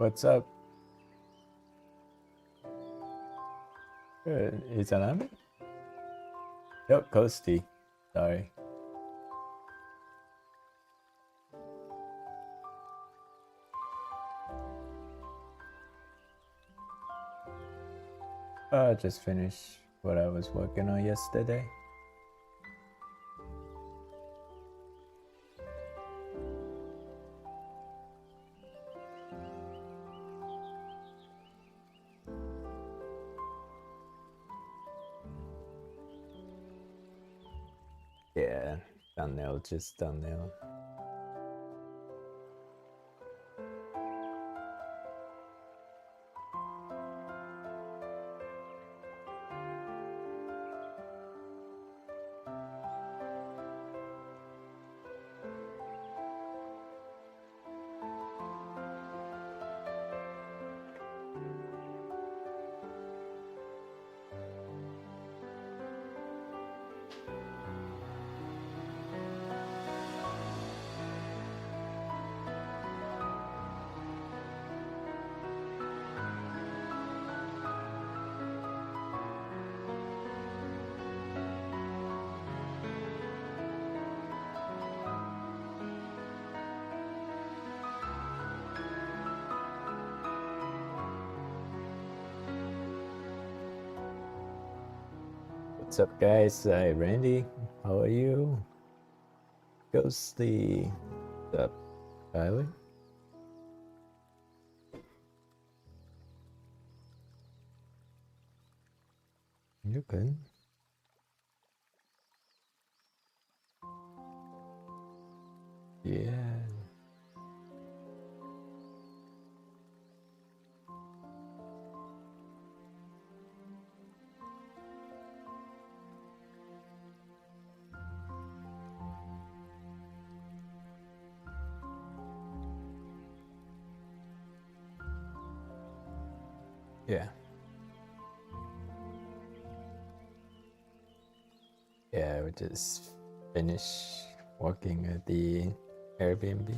What's up? Is that on? Yep, Coasty. Sorry. I just finished what I was working on yesterday. Yeah, thumbnail, just thumbnail. What's up, guys? Hi, Randy. How are you? Ghostly. What's up, Kylie? You good? Yeah. Yeah. Yeah, we just finished working at the Airbnb.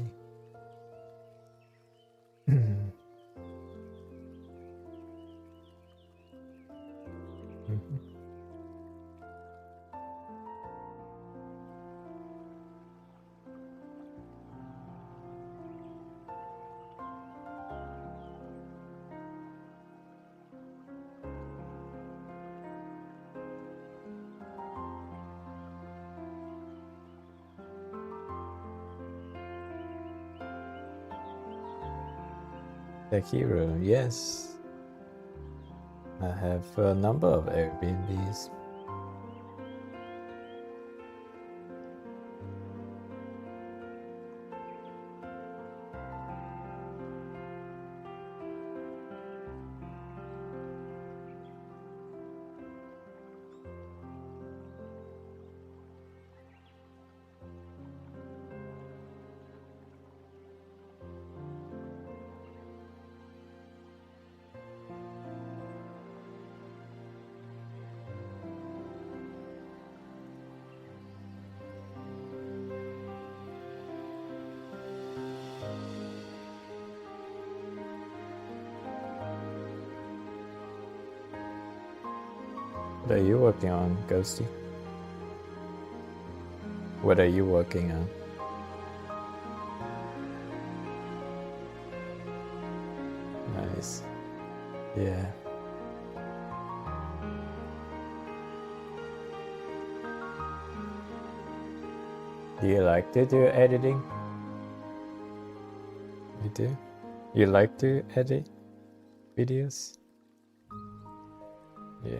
Tech Hero, yes. I have a number of Airbnbs. What are you working on, Ghosty? What are you working on? Nice. Yeah. Do you like to do editing? You do? You like to edit videos? Yeah.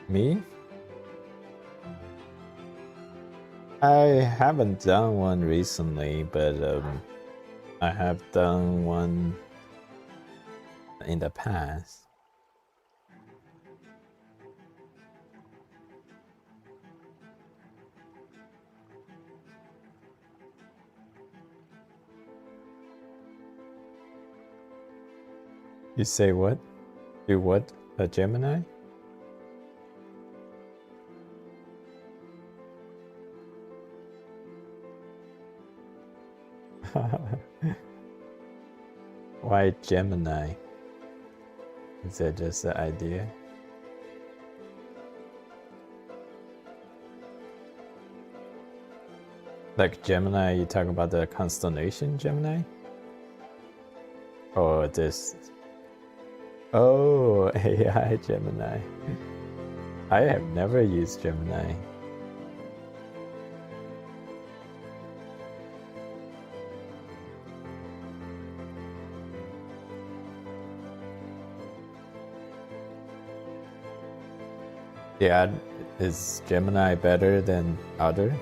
Me? I haven't done one recently, but I have done one in the past. You say what? Do what? A Gemini? Why Gemini? Is that just the idea? Like Gemini, you talk about the constellation Gemini? Or this? Oh, AI Gemini. I have never used Gemini. Yeah, is Gemini better than other?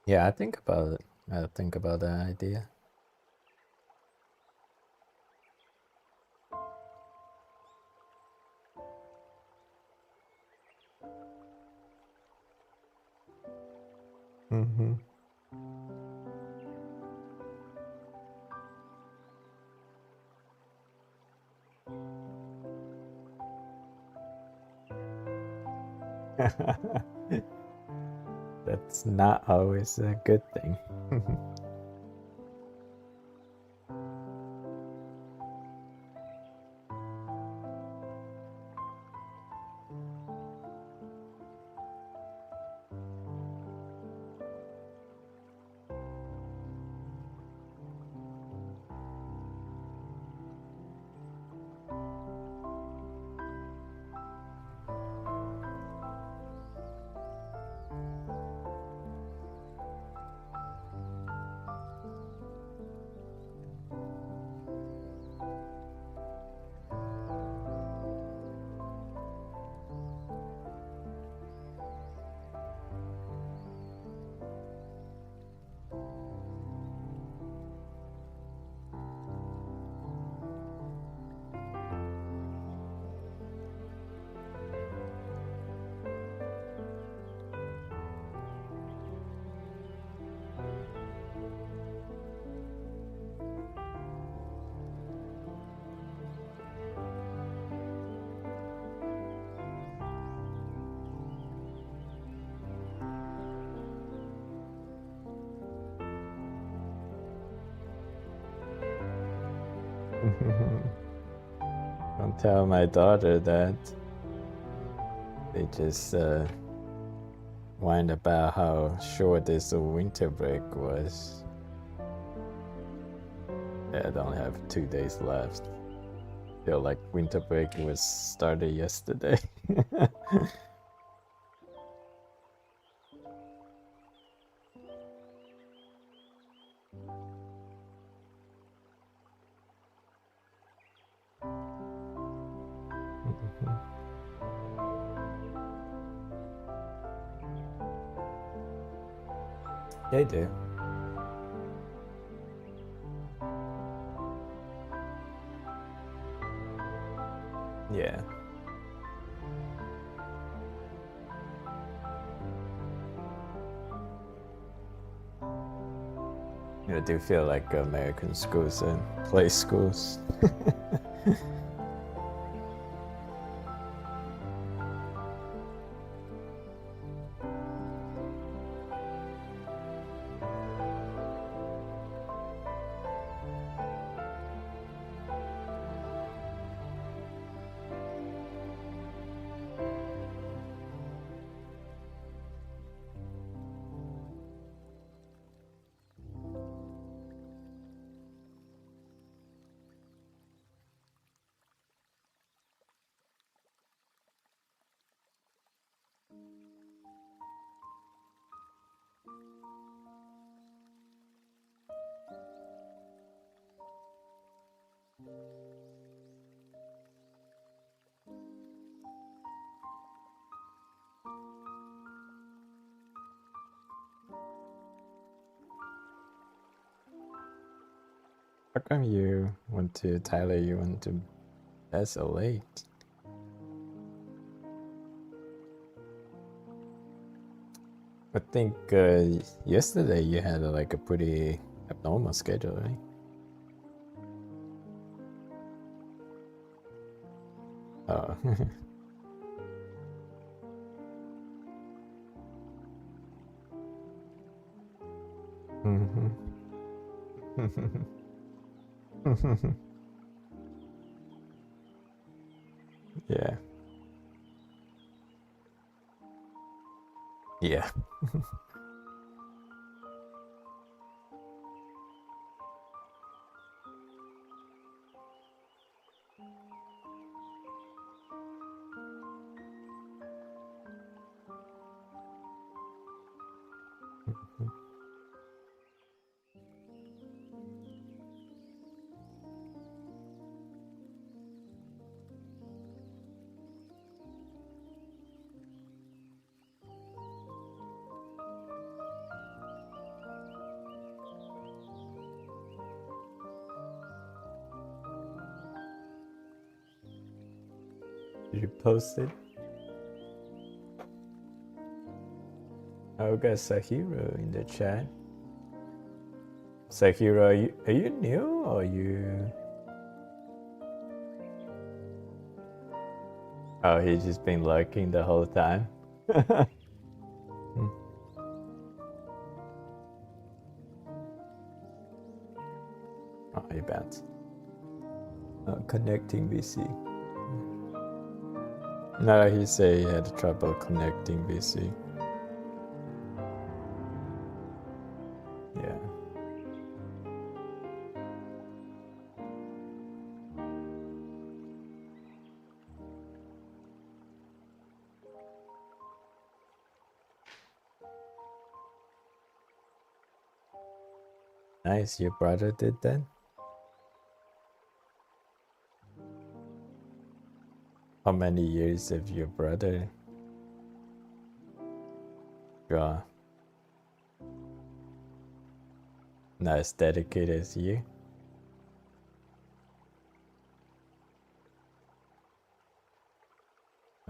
Yeah, I think about it. I think about that idea. Mm-hmm. That's not always a good thing. Don't tell my daughter that. They just whined about how short this winter break was. Yeah, I only have 2 days left. Feel like winter break was started yesterday. They do. Yeah. I do feel like American schools and play schools. How come you went to Tyler? You went to that's so late. I think yesterday you had like a pretty abnormal schedule, right? Oh. Mm-hmm. Yeah. Yeah. Did you post it? Oh, we got Sahiro in the chat. Sahiro, are you new or you? Oh, he's just been lurking the whole time. Oh, he bounced. Connecting VC. No, he said he had trouble connecting VC. Yeah. Nice, your brother did that? How many years have your brother draw? Not as dedicated as you?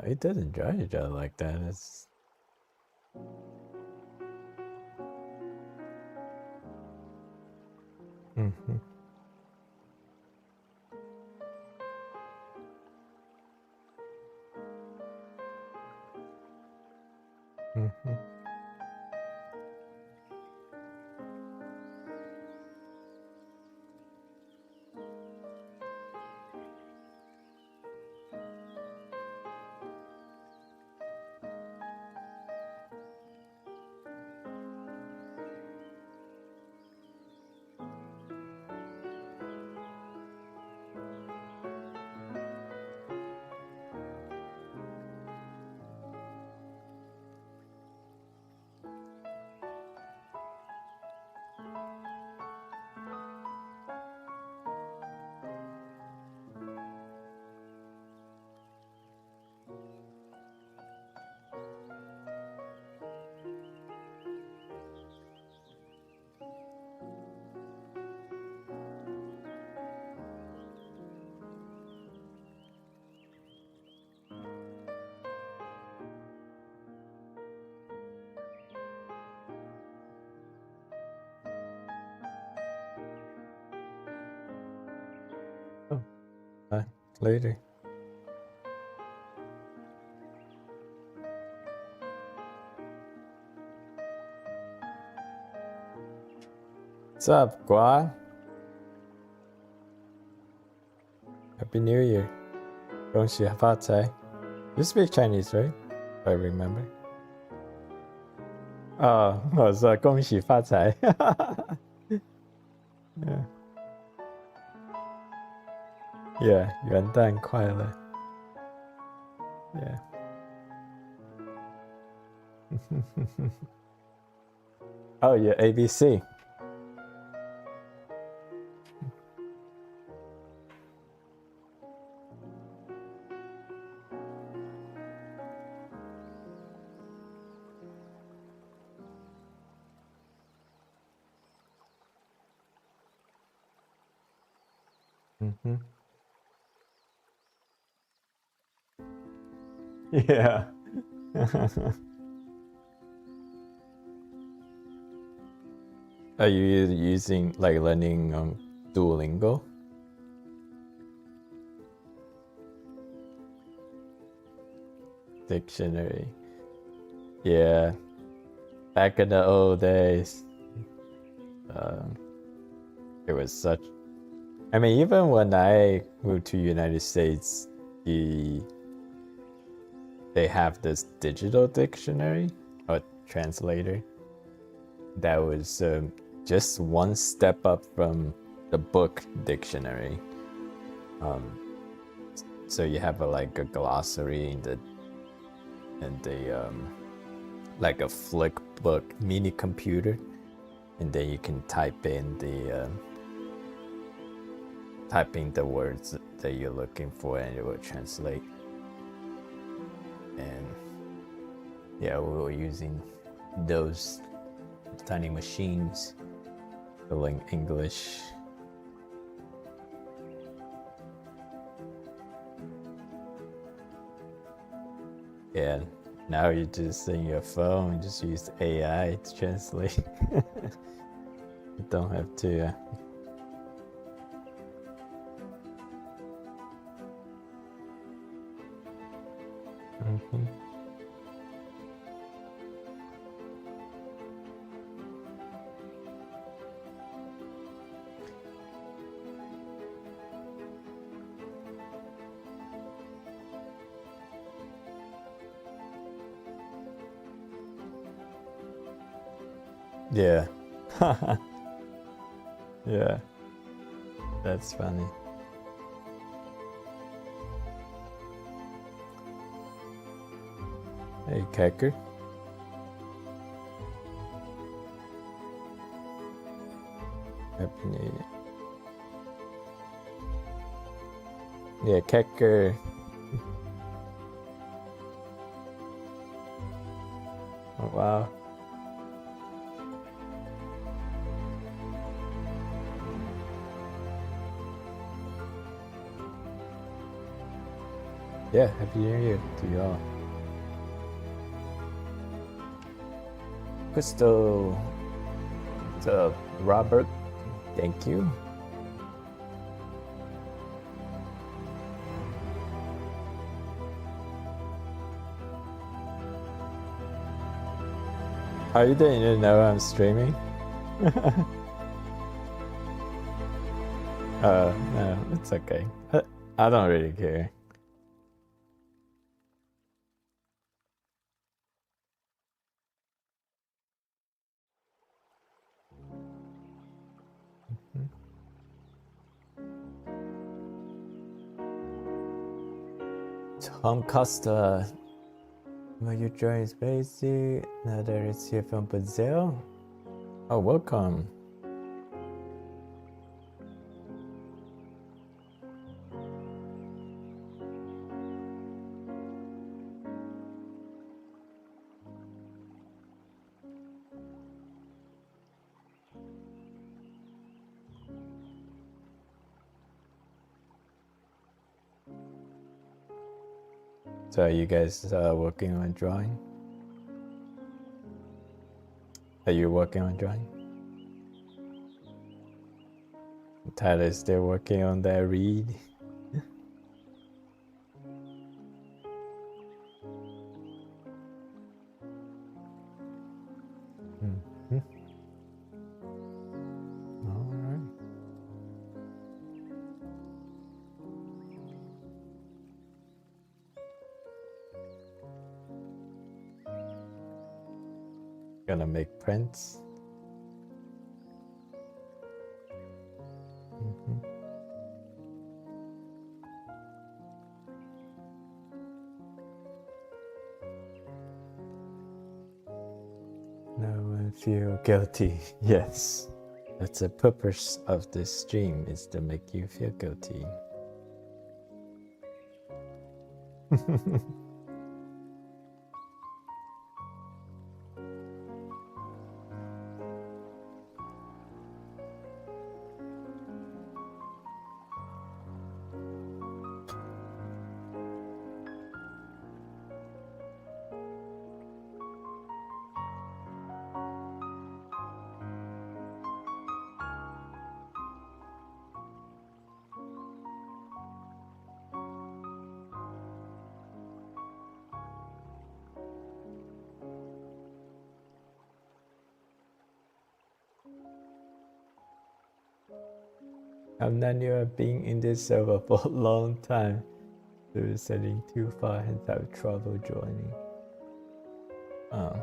It doesn't draw each other like that. It's mm-hmm. Mm-hmm. Oh, bye. Later. What's up, Gua? Happy New Year. 恭喜发财. You speak Chinese, right? If I remember. Oh, 我说恭喜发财. Yeah. Yeah, 元旦快乐. Yeah. Oh yeah, ABC. Mm-hmm. Yeah. Are you using like learning Duolingo? Dictionary. Yeah. Back in the old days, um, it was such. I mean, even when I moved to United States, they have this digital dictionary or translator that was just one step up from the book dictionary. So you have like a glossary and the like a flick book mini computer, and then you can type in the words that you're looking for, and it will translate. And yeah, we were using those tiny machines for like English. Yeah, now you just in your phone, just use AI to translate. You don't have to. Mm-hmm. Yeah. Yeah. That's funny. Hey, Kecker. Happy New Year. Yeah, Kecker. Oh, wow. Yeah, Happy New Year to y'all. Crystal, to Robert, thank you. Oh, you didn't even know I'm streaming? No, it's okay. I don't really care. Tom Costa, will you join Spacey now that it's here from Brazil? Oh, welcome. So are you guys working on drawing? Are you working on drawing? Tyler's still working on that read. Mm-hmm. All right. Gonna make prints. Mm-hmm. No, feel guilty. Yes. That's the purpose of this stream, is to make you feel guilty. I've known you have been in this server for a long time. So setting too far and have trouble joining. Oh.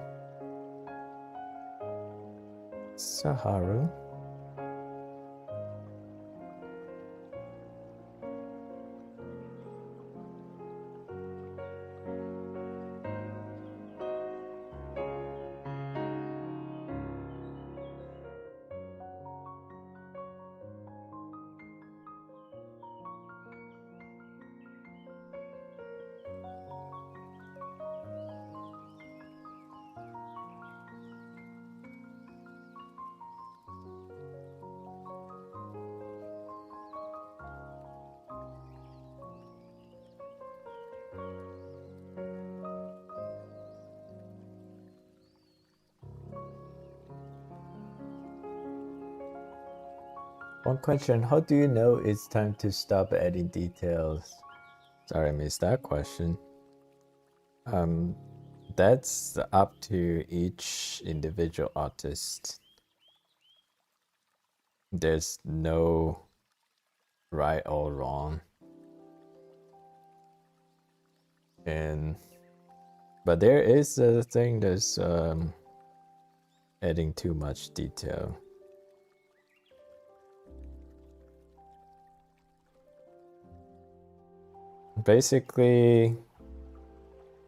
Saharu? One question, how do you know it's time to stop adding details? Sorry, I missed that question. That's up to each individual artist. There's no right or wrong. But there is a thing that's adding too much detail. Basically,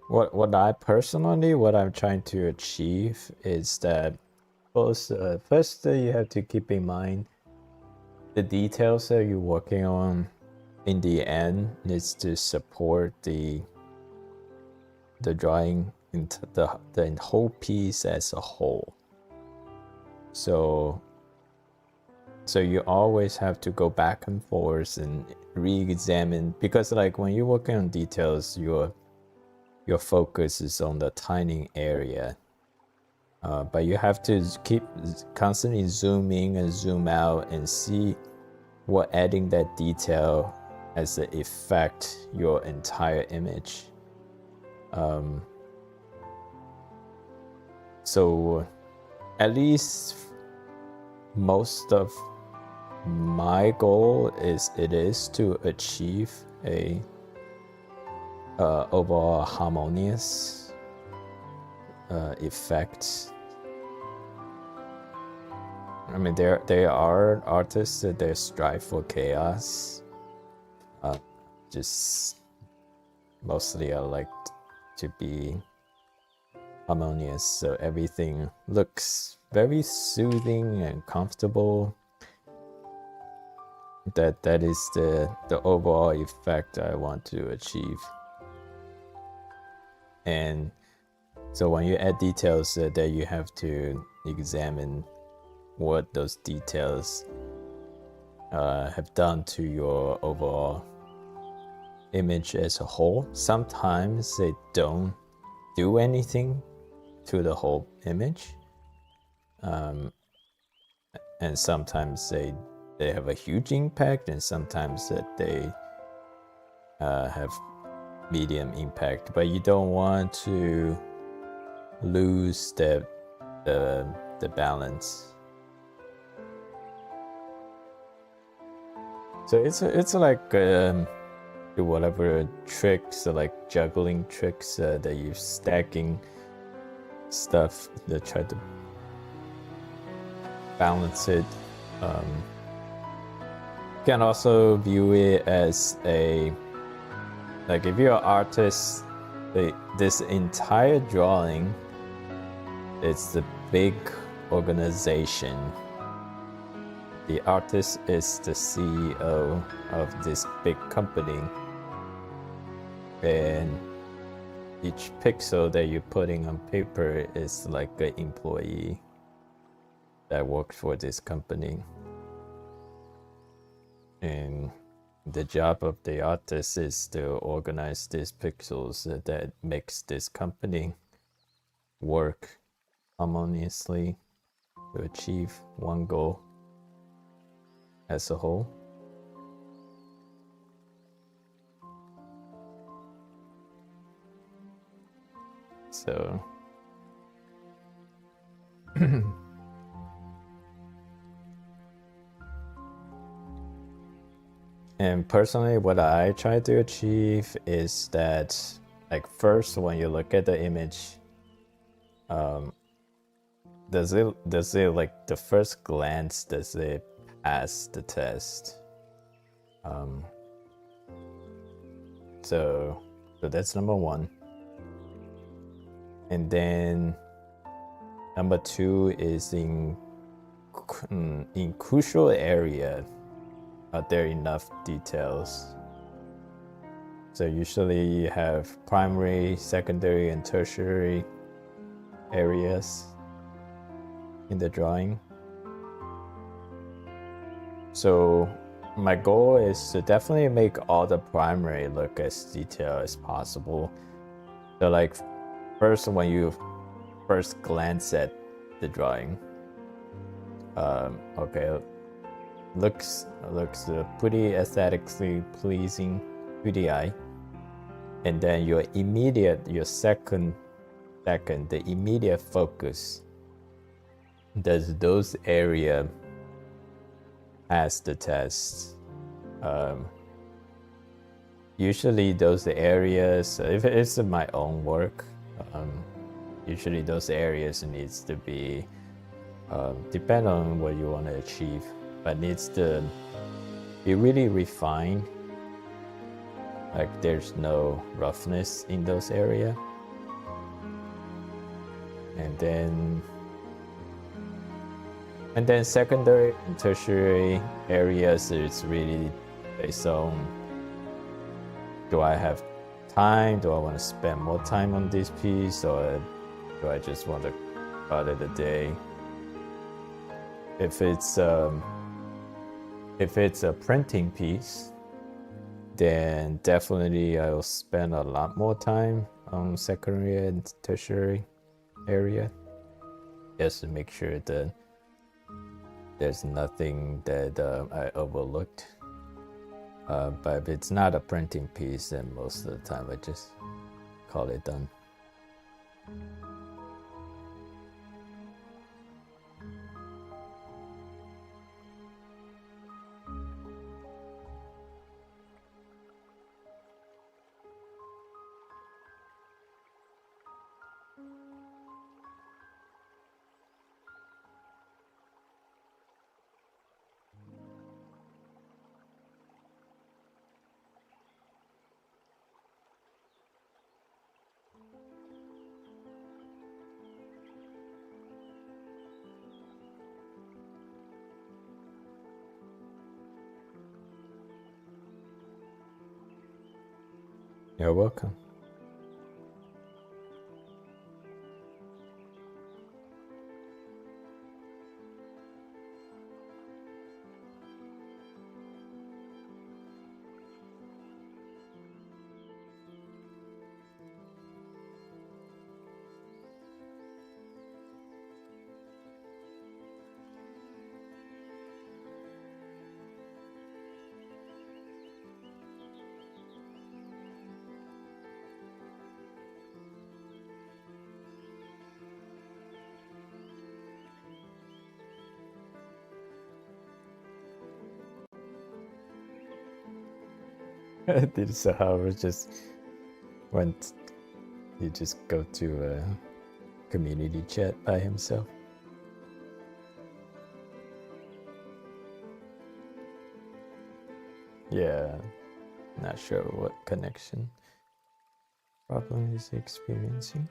what I'm trying to achieve is that first you have to keep in mind the details that you're working on in the end needs to support the drawing into the whole piece as a whole. So you always have to go back and forth and re-examine, because like when you're working on details, your focus is on the tiny area, but you have to keep constantly zoom in and zoom out and see what adding that detail as it affect your entire image. So at least most of my goal is to achieve a overall harmonious effect. I mean, there are artists that they strive for chaos. Just mostly I like to be harmonious, so everything looks very soothing and comfortable. That is the overall effect I want to achieve. And so when you add details, that you have to examine what those details have done to your overall image as a whole. Sometimes they don't do anything to the whole image, and sometimes they have a huge impact, and sometimes that they have medium impact. But you don't want to lose the balance. So it's like whatever tricks, like juggling tricks that you're stacking stuff that try to balance it. You can also view it as like if you're an artist, this entire drawing, it's the big organization. The artist is the CEO of this big company, and each pixel that you're putting on paper is like an employee that works for this company. And the job of the artist is to organize these pixels that makes this company work harmoniously to achieve one goal as a whole. So and personally, what I try to achieve is that, like, first when you look at the image, does it like the first glance, does it pass the test? So that's number one. And then number two is in crucial area, are there enough details? So usually you have primary, secondary, and tertiary areas in the drawing. So my goal is to definitely make all the primary look as detailed as possible. So like first, when you first glance at the drawing, okay, looks pretty aesthetically pleasing to the eye, and then your second, the immediate focus, does those area pass the test? Usually those areas, if it's my own work, usually those areas needs to be depend on what you want to achieve, but needs to be really refined, like there's no roughness in those areas. And then secondary and tertiary areas is really based on, do I have time? Do I want to spend more time on this piece, or do I just want to call it a day? If it's a printing piece, then definitely I will spend a lot more time on secondary and tertiary area, just to make sure that there's nothing that I overlooked. But if it's not a printing piece, then most of the time I just call it done. You're welcome. So Howard just went, he just go to a community chat by himself. Yeah, not sure what connection problem is experiencing.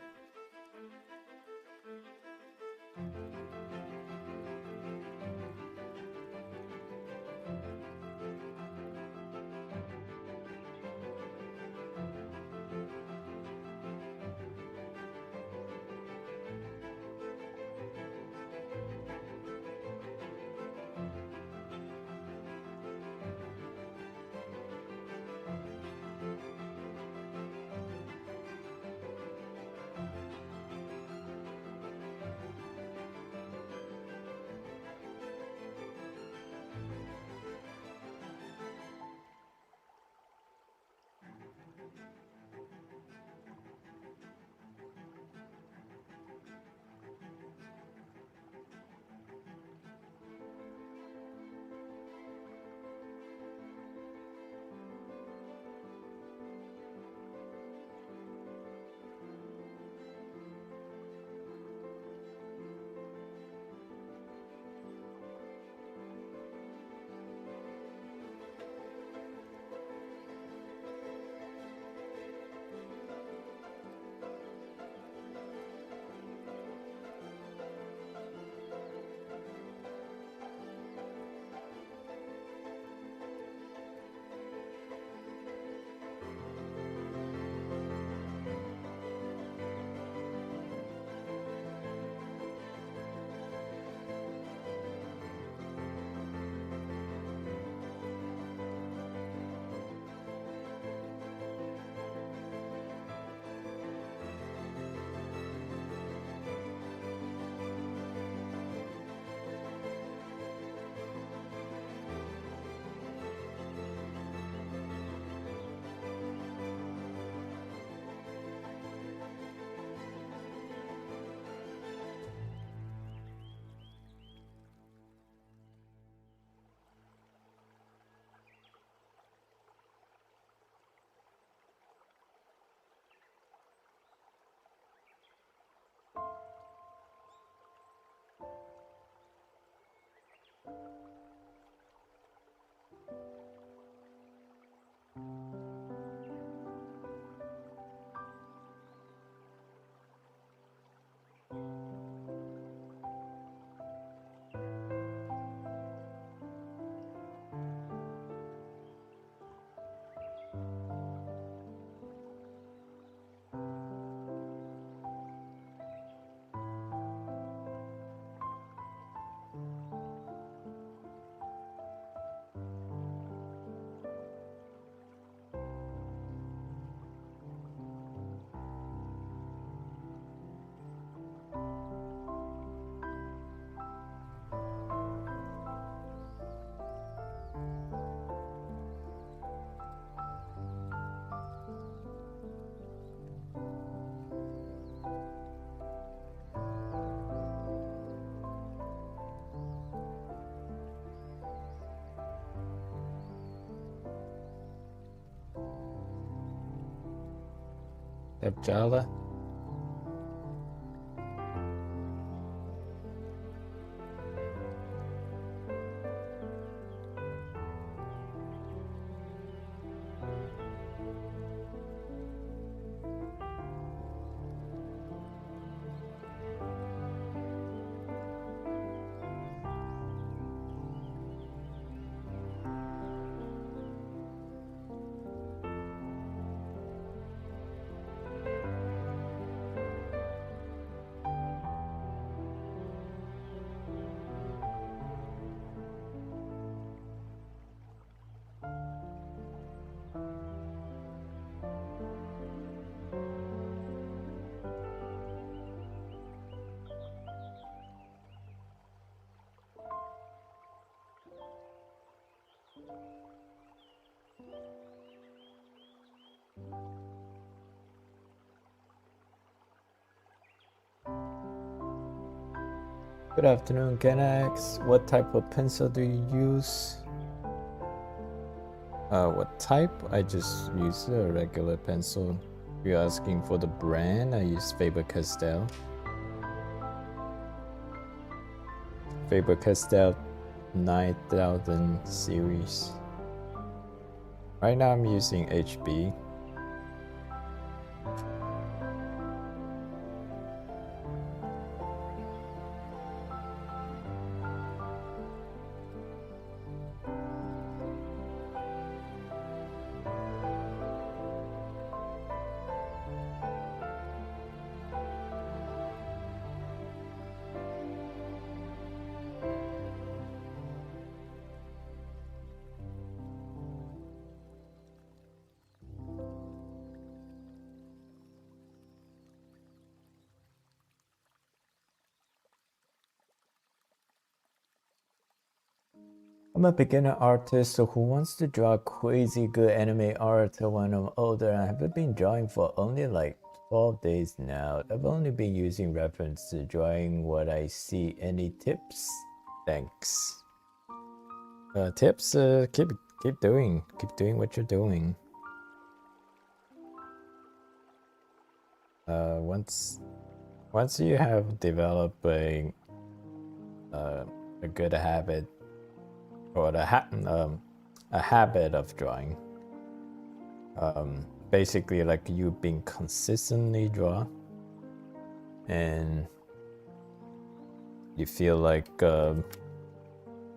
Jala. Good afternoon, Kenan. What type of pencil do you use? What type? I just use a regular pencil. If you're asking for the brand, I use Faber-Castell. Faber-Castell 9000 series. Right now I'm using HB. I'm a beginner artist who wants to draw crazy good anime art when I'm older. I haven't been drawing for only like 12 days now. I've only been using reference to drawing what I see. Any tips? Thanks. Tips? Keep doing what you're doing. Once you have developed a good habit, or a habit of drawing, basically like you've been consistently draw, and you feel like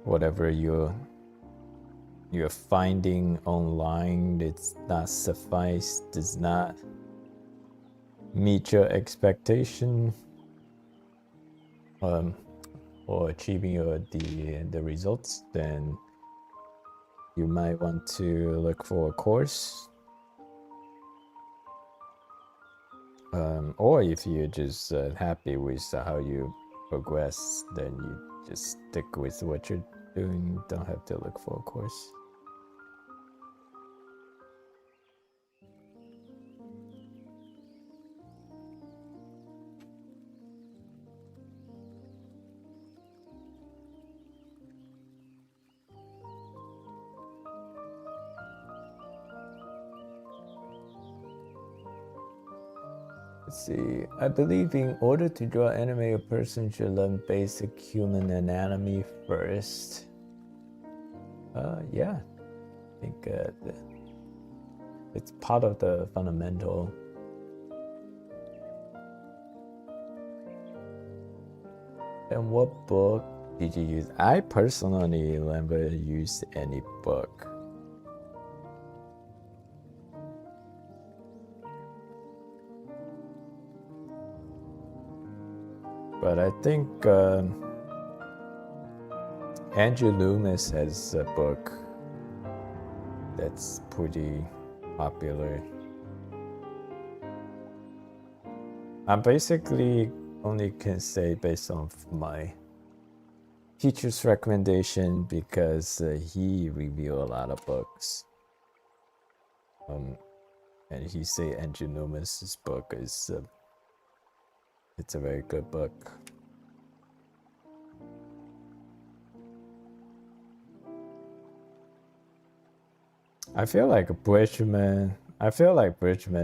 whatever you're finding online, it's not suffice, does not meet your expectation, or achieving the results, then you might want to look for a course. Or if you're just happy with how you progress, then you just stick with what you're doing. Don't have to look for a course. Let's see. I believe in order to draw anime, a person should learn basic human anatomy first. Yeah. I think it's part of the fundamental. And what book did you use? I personally never used any book. But I think Andrew Loomis has a book that's pretty popular. I basically only can say based on my teacher's recommendation, because he reviewed a lot of books. And he say Andrew Loomis's book is it's a very good book. I feel like Bridgman.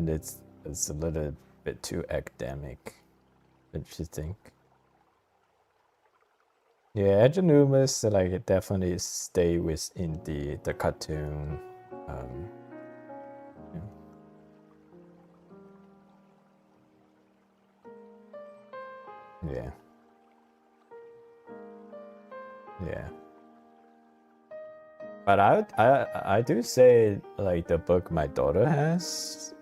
It's it's a little bit too academic, don't you think? Yeah, Agenumus, like it definitely stay within the cartoon. Yeah. Yeah. But I do say like the book my daughter has,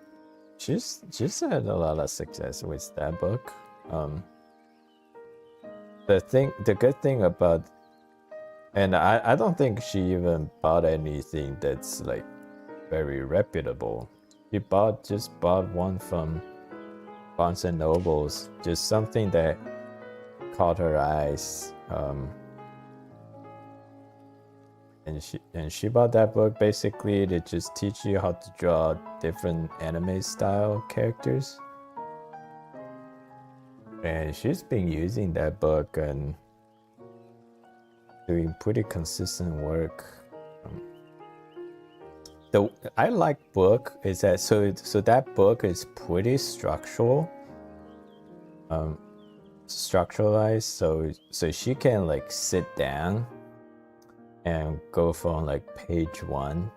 she's had a lot of success with that book. The good thing about, and I don't think she even bought anything that's like very reputable. She just bought one from Barnes and Nobles, just something that caught her eyes. And she bought that book basically to just teach you how to draw different anime style characters. And she's been using that book and doing pretty consistent work. I like book is that so that book is pretty structural. Structuralized, so she can like sit down and go from like page 1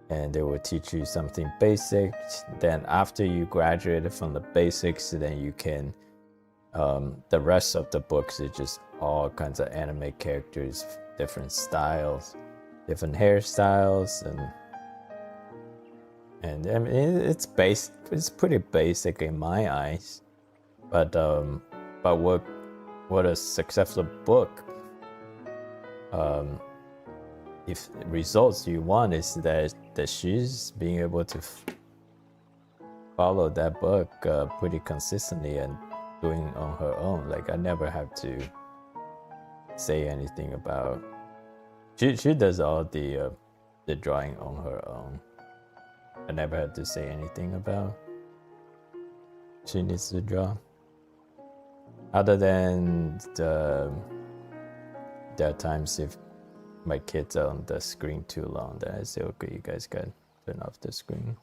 and they will teach you something basic. Then after you graduate from the basics, then you can the rest of the books is just all kinds of anime characters, different styles, different hairstyles, and I mean it's pretty basic in my eyes, but what a successful book, if results you want is that she's being able to follow that book pretty consistently and doing on her own. Like I never have to say anything about. She does all the drawing on her own. I never had to say anything about she needs to draw. Other than there are times if my kids are on the screen too long, then I say, okay, you guys can turn off the screen.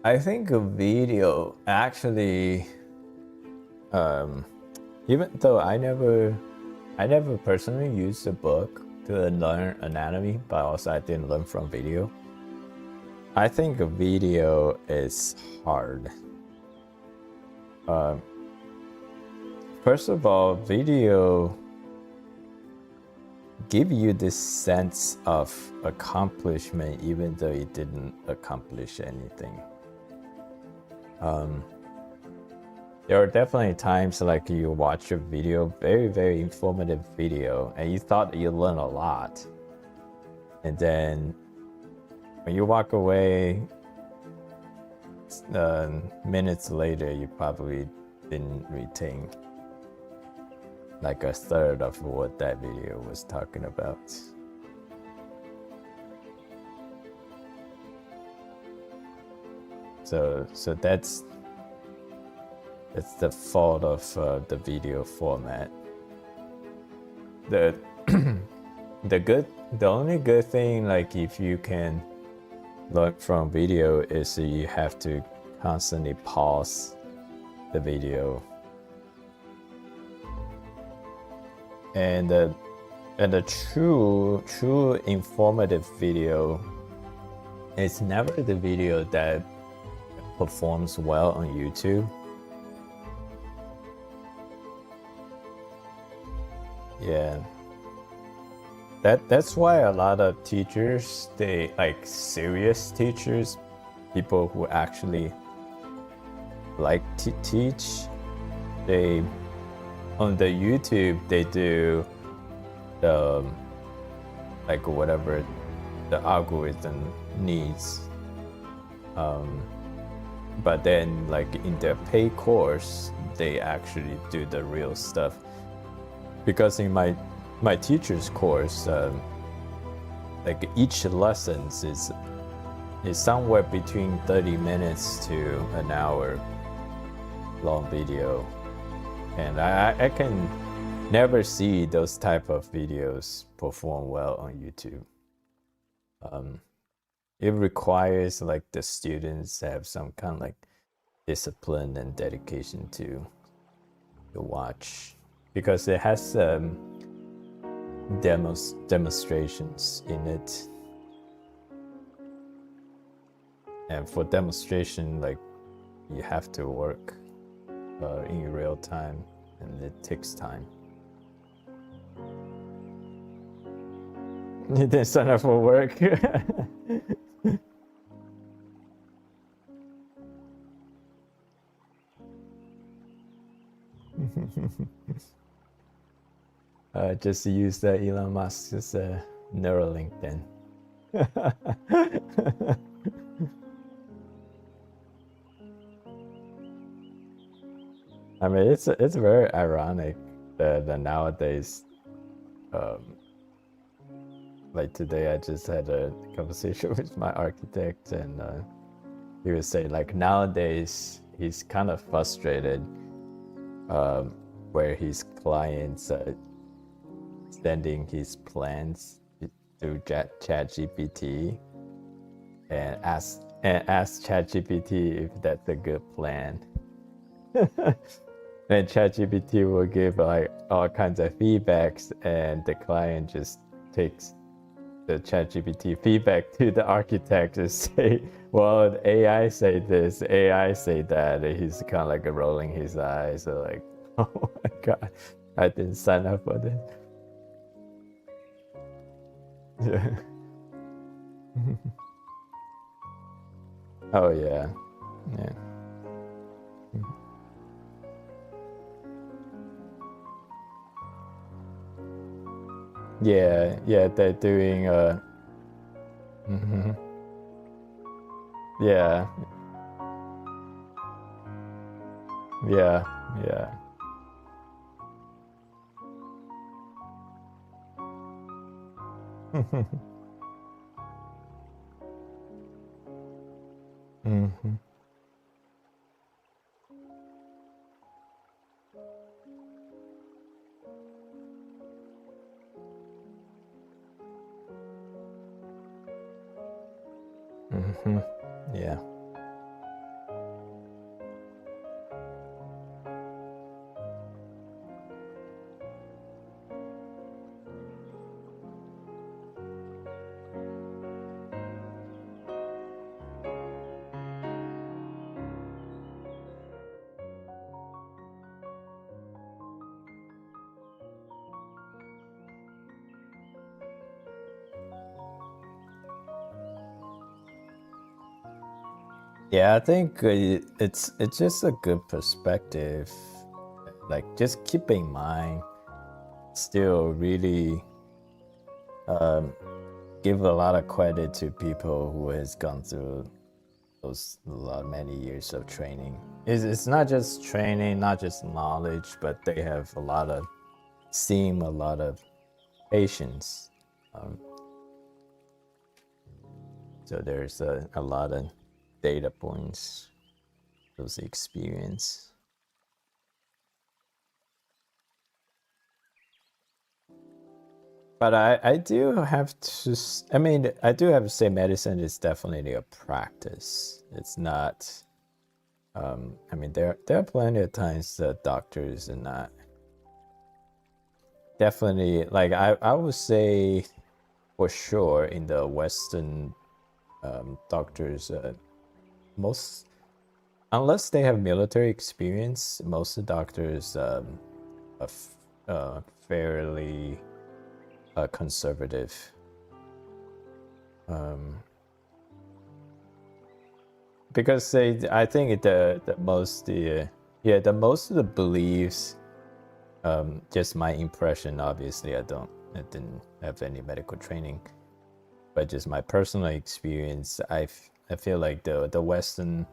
I think a video actually, even though I never personally used a book to learn anatomy, but also I didn't learn from video. I think a video is hard. First of all, video give you this sense of accomplishment even though you didn't accomplish anything. There are definitely times like you watch a video, very informative video, and you thought you learned a lot, and then when you walk away minutes later, you probably didn't retain like a third of what that video was talking about. So that's the fault of the video format. The only good thing, like if you can learn from video, is that you have to constantly pause the video. And the true informative video is never the video that performs well on YouTube. Yeah, that's why a lot of teachers, they like serious teachers, people who actually like to teach, they on the YouTube they do the like whatever the algorithm needs, but then like in their paid course they actually do the real stuff, because in my teacher's course, like each lessons is somewhere between 30 minutes to an hour long video, and I can never see those type of videos perform well on YouTube. It requires like the students have some kind of like discipline and dedication to watch, because it has demonstrations in it, and for demonstration like you have to work in real time, and it takes time. You didn't sign up for work. Just use the Elon Musk's Neuralink then. I mean, it's very ironic that nowadays, like today, I just had a conversation with my architect, and he was saying like nowadays he's kind of frustrated, where his clients sending his plans to ChatGPT and ask ChatGPT if that's a good plan. And ChatGPT will give like all kinds of feedbacks, and the client just takes the ChatGPT feedback to the architect and say, well, the AI say this, AI say that, and he's kind of like rolling his eyes, so like, oh my god, I didn't sign up for this. Yeah. Oh yeah, yeah. Yeah, they're doing mhm. Yeah, yeah, yeah. Mhm. Mhm. Yeah. Yeah, I think it's just a good perspective. Like, just keep in mind, still really give a lot of credit to people who has gone through those many years of training. It's not just training, not just knowledge, but they have a lot of a lot of patience. So there's a lot of data points, those experience. But I do have to, I mean, I do have to say medicine is definitely a practice. It's not, I mean, there are plenty of times that doctors are not, definitely, like, I would say for sure in the Western doctors, most, unless they have military experience, most of the doctors are fairly conservative. Because I think the most of the beliefs just my impression. Obviously, I didn't have any medical training, but just my personal experience, I feel like the Western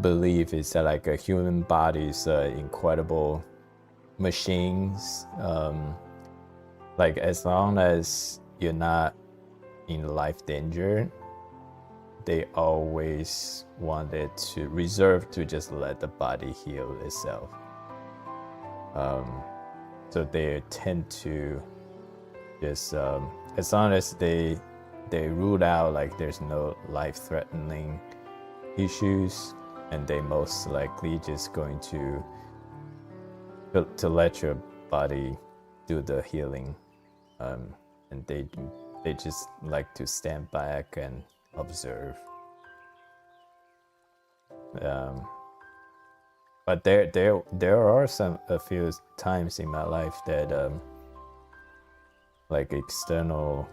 belief is that like a human body is incredible machines. Like as long as you're not in life danger, they always wanted to reserve to just let the body heal itself. So they tend to just as long as they rule out like there's no life-threatening issues, and they most likely just going to let your body do the healing, and they just like to stand back and observe. But there are a few times in my life that like external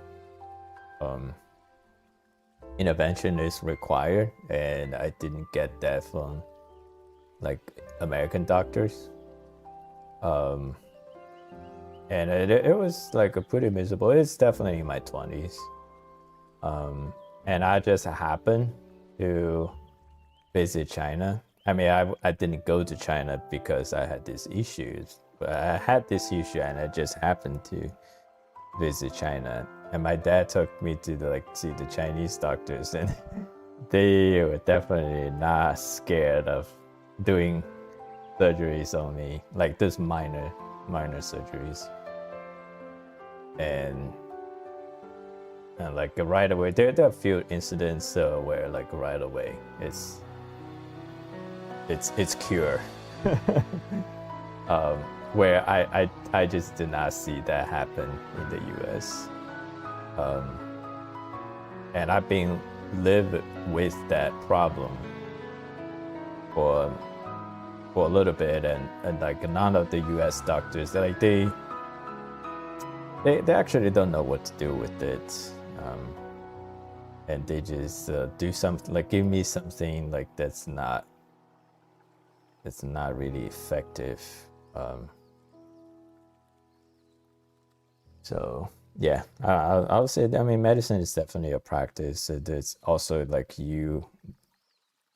intervention is required, and I didn't get that from like American doctors. And it was like a pretty miserable. It's definitely in my 20s. And I just happened to visit China. I mean, I didn't go to China because I had these issues, but I had this issue and I just happened to visit China. And my dad took me to see the Chinese doctors, and they were definitely not scared of doing surgeries on me, like those minor surgeries. And like right away, there are a few incidents where like right away it's cure. Where I just did not see that happen in the US. And I've been lived with that problem for a little bit, and like none of the US doctors, like they actually don't know what to do with it. And they just do something, like give me something like that's not really effective. So yeah, I'll say, I mean, medicine is definitely a practice. It's also like you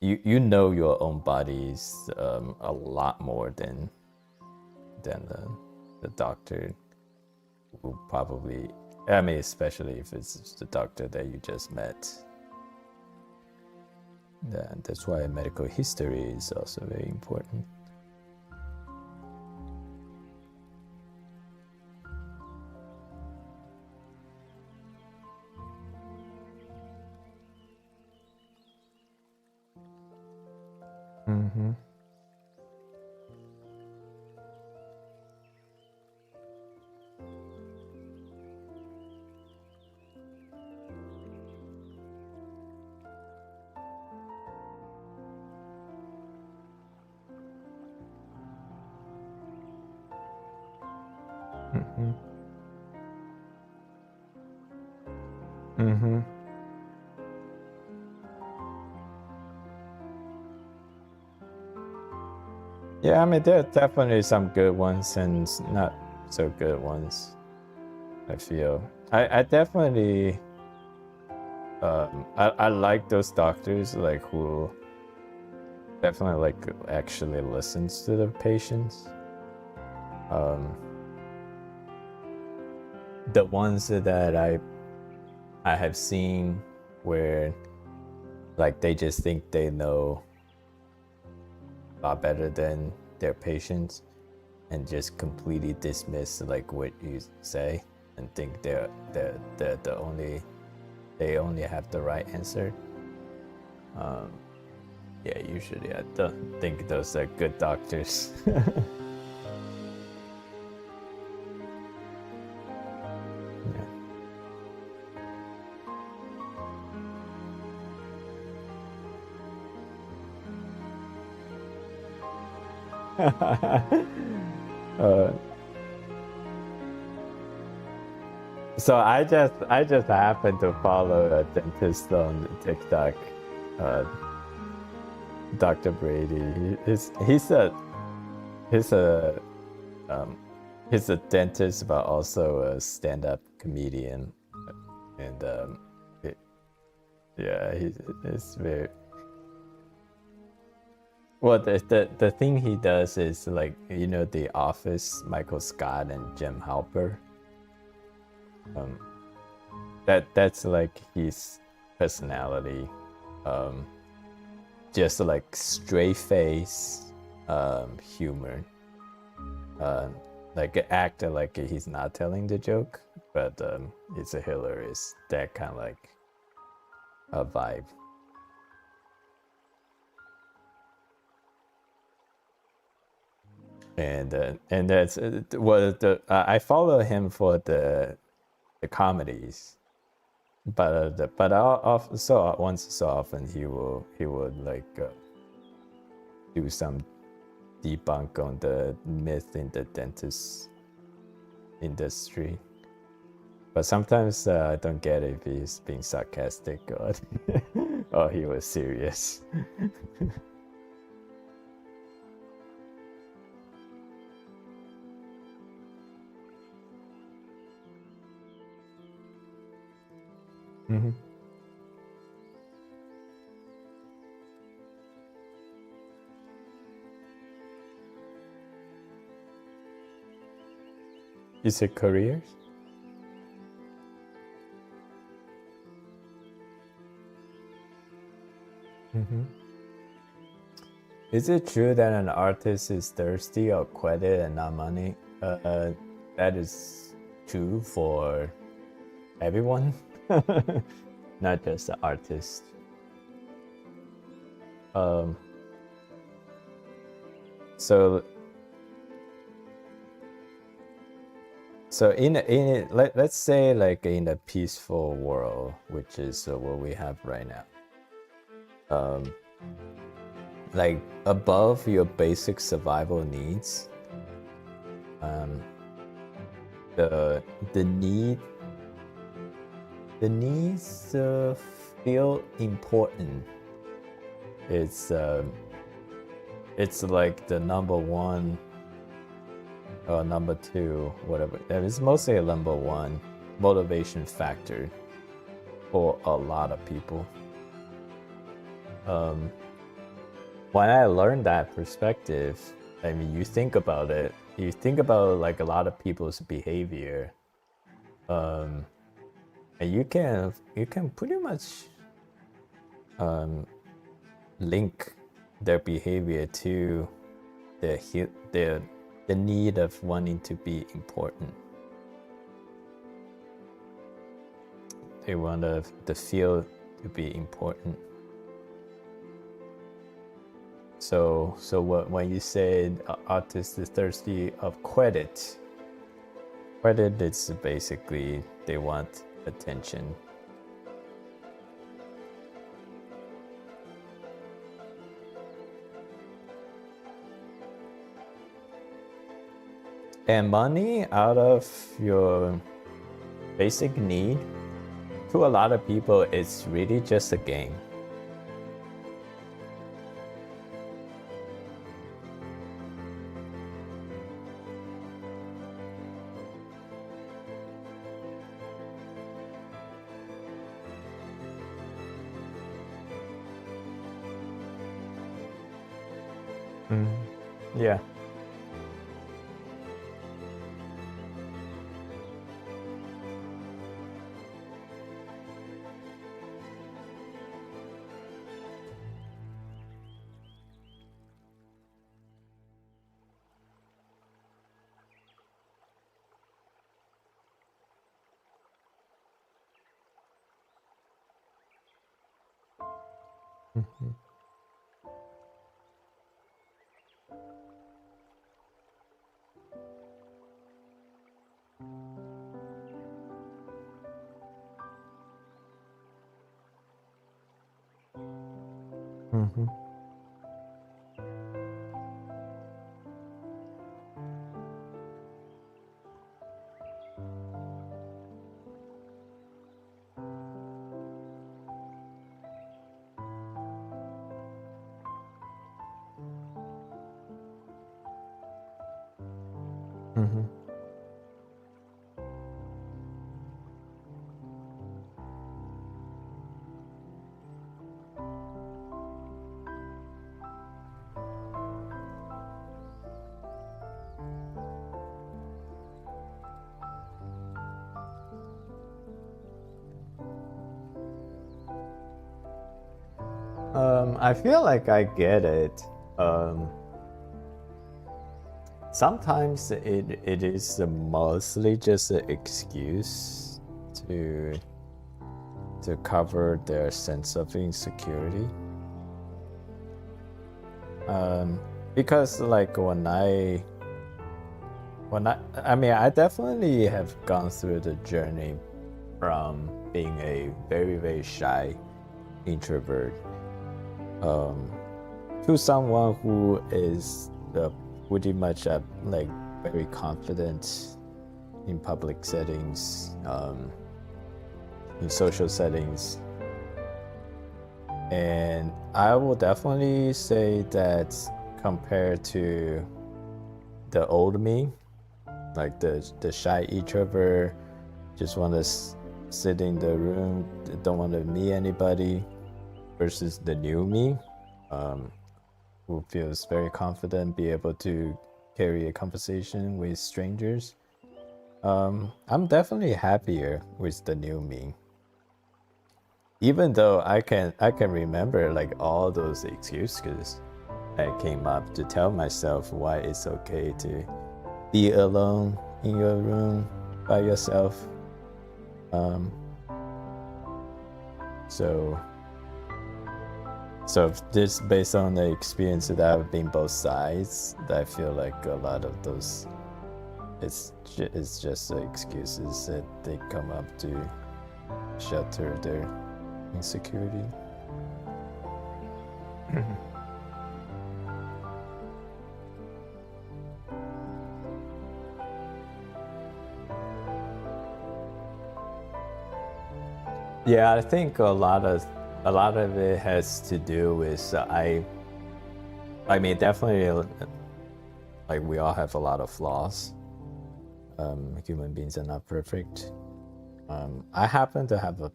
know your own bodies a lot more than the doctor who probably, I mean, especially if it's the doctor that you just met. That's why medical history is also very important. Mm-hmm. Mm-hmm. Mm-hmm. Yeah, I mean, there are definitely some good ones and not so good ones, I feel. I definitely I like those doctors like who definitely like actually listens to the patients. The ones that I have seen where like they just think they know a lot better than their patients and just completely dismiss like what you say and think they only have the right answer. Yeah, usually I don't think those are good doctors. So I just happened to follow a dentist on TikTok, Dr. Brady. He's a He's a dentist, but also a stand-up comedian, and yeah, it's very. Well, the thing he does is like, you know, The Office, Michael Scott and Jim Halper. That's like his personality. Just like straight face humor. Like act like he's not telling the joke, but it's a hilarious, that kind of like a vibe. And that's what I follow him for the comedies, but so once so often he would like do some debunk on the myth in the dentist industry. But sometimes I don't get if he's being sarcastic or or he was serious. Mm-hmm. You said careers? Mm-hmm. Is it true that an artist is thirsty or credit and not money? That is true for everyone, not just the artist. So let's say like in a peaceful world, which is what we have right now. Like above your basic survival needs, the needs to feel important. It's like the number one or number two, whatever. It's mostly a number one motivation factor for a lot of people. When I learned that perspective, I mean, you think about it. You think about like a lot of people's behavior, and you can pretty much link their behavior to the need of wanting to be important. They want to feel to be important. So when you say artist is thirsty of credit, it's basically they want attention. And money out of your basic need, to a lot of people, it's really just a game. Yeah. Mm-hmm. Mm-hmm. Mm-hmm. I feel like I get it. Sometimes it is mostly just an excuse to cover their sense of insecurity. Because like I mean, I definitely have gone through the journey from being a very, very shy introvert to someone who is pretty much like very confident in public settings, in social settings. And I will definitely say that compared to the old me, like the shy introvert, just want to sit in the room, don't want to meet anybody, versus the new me, who feels very confident, be able to carry a conversation with strangers. I'm definitely happier with the new me. Even though I can remember like all those excuses that came up to tell myself why it's okay to be alone in your room by yourself. So just based on the experience that I've been both sides, I feel like a lot of those it's just the excuses that they come up to shelter their insecurity. Yeah, I think a lot of it has to do with I mean, definitely, like we all have a lot of flaws. Human beings are not perfect. I happen to have a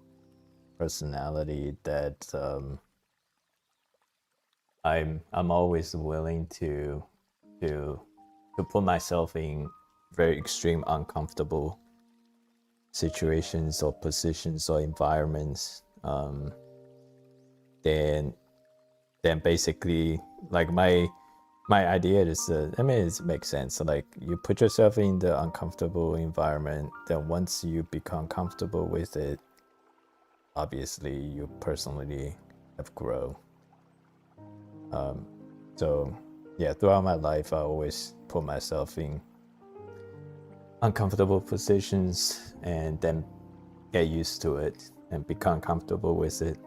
personality that I'm always willing to put myself in very extreme uncomfortable situations or positions or environments. Then basically, like my idea is I mean, it makes sense. Like you put yourself in the uncomfortable environment, then once you become comfortable with it, obviously you personally have grown. So yeah, throughout my life I always put myself in uncomfortable positions and then get used to it and become comfortable with it,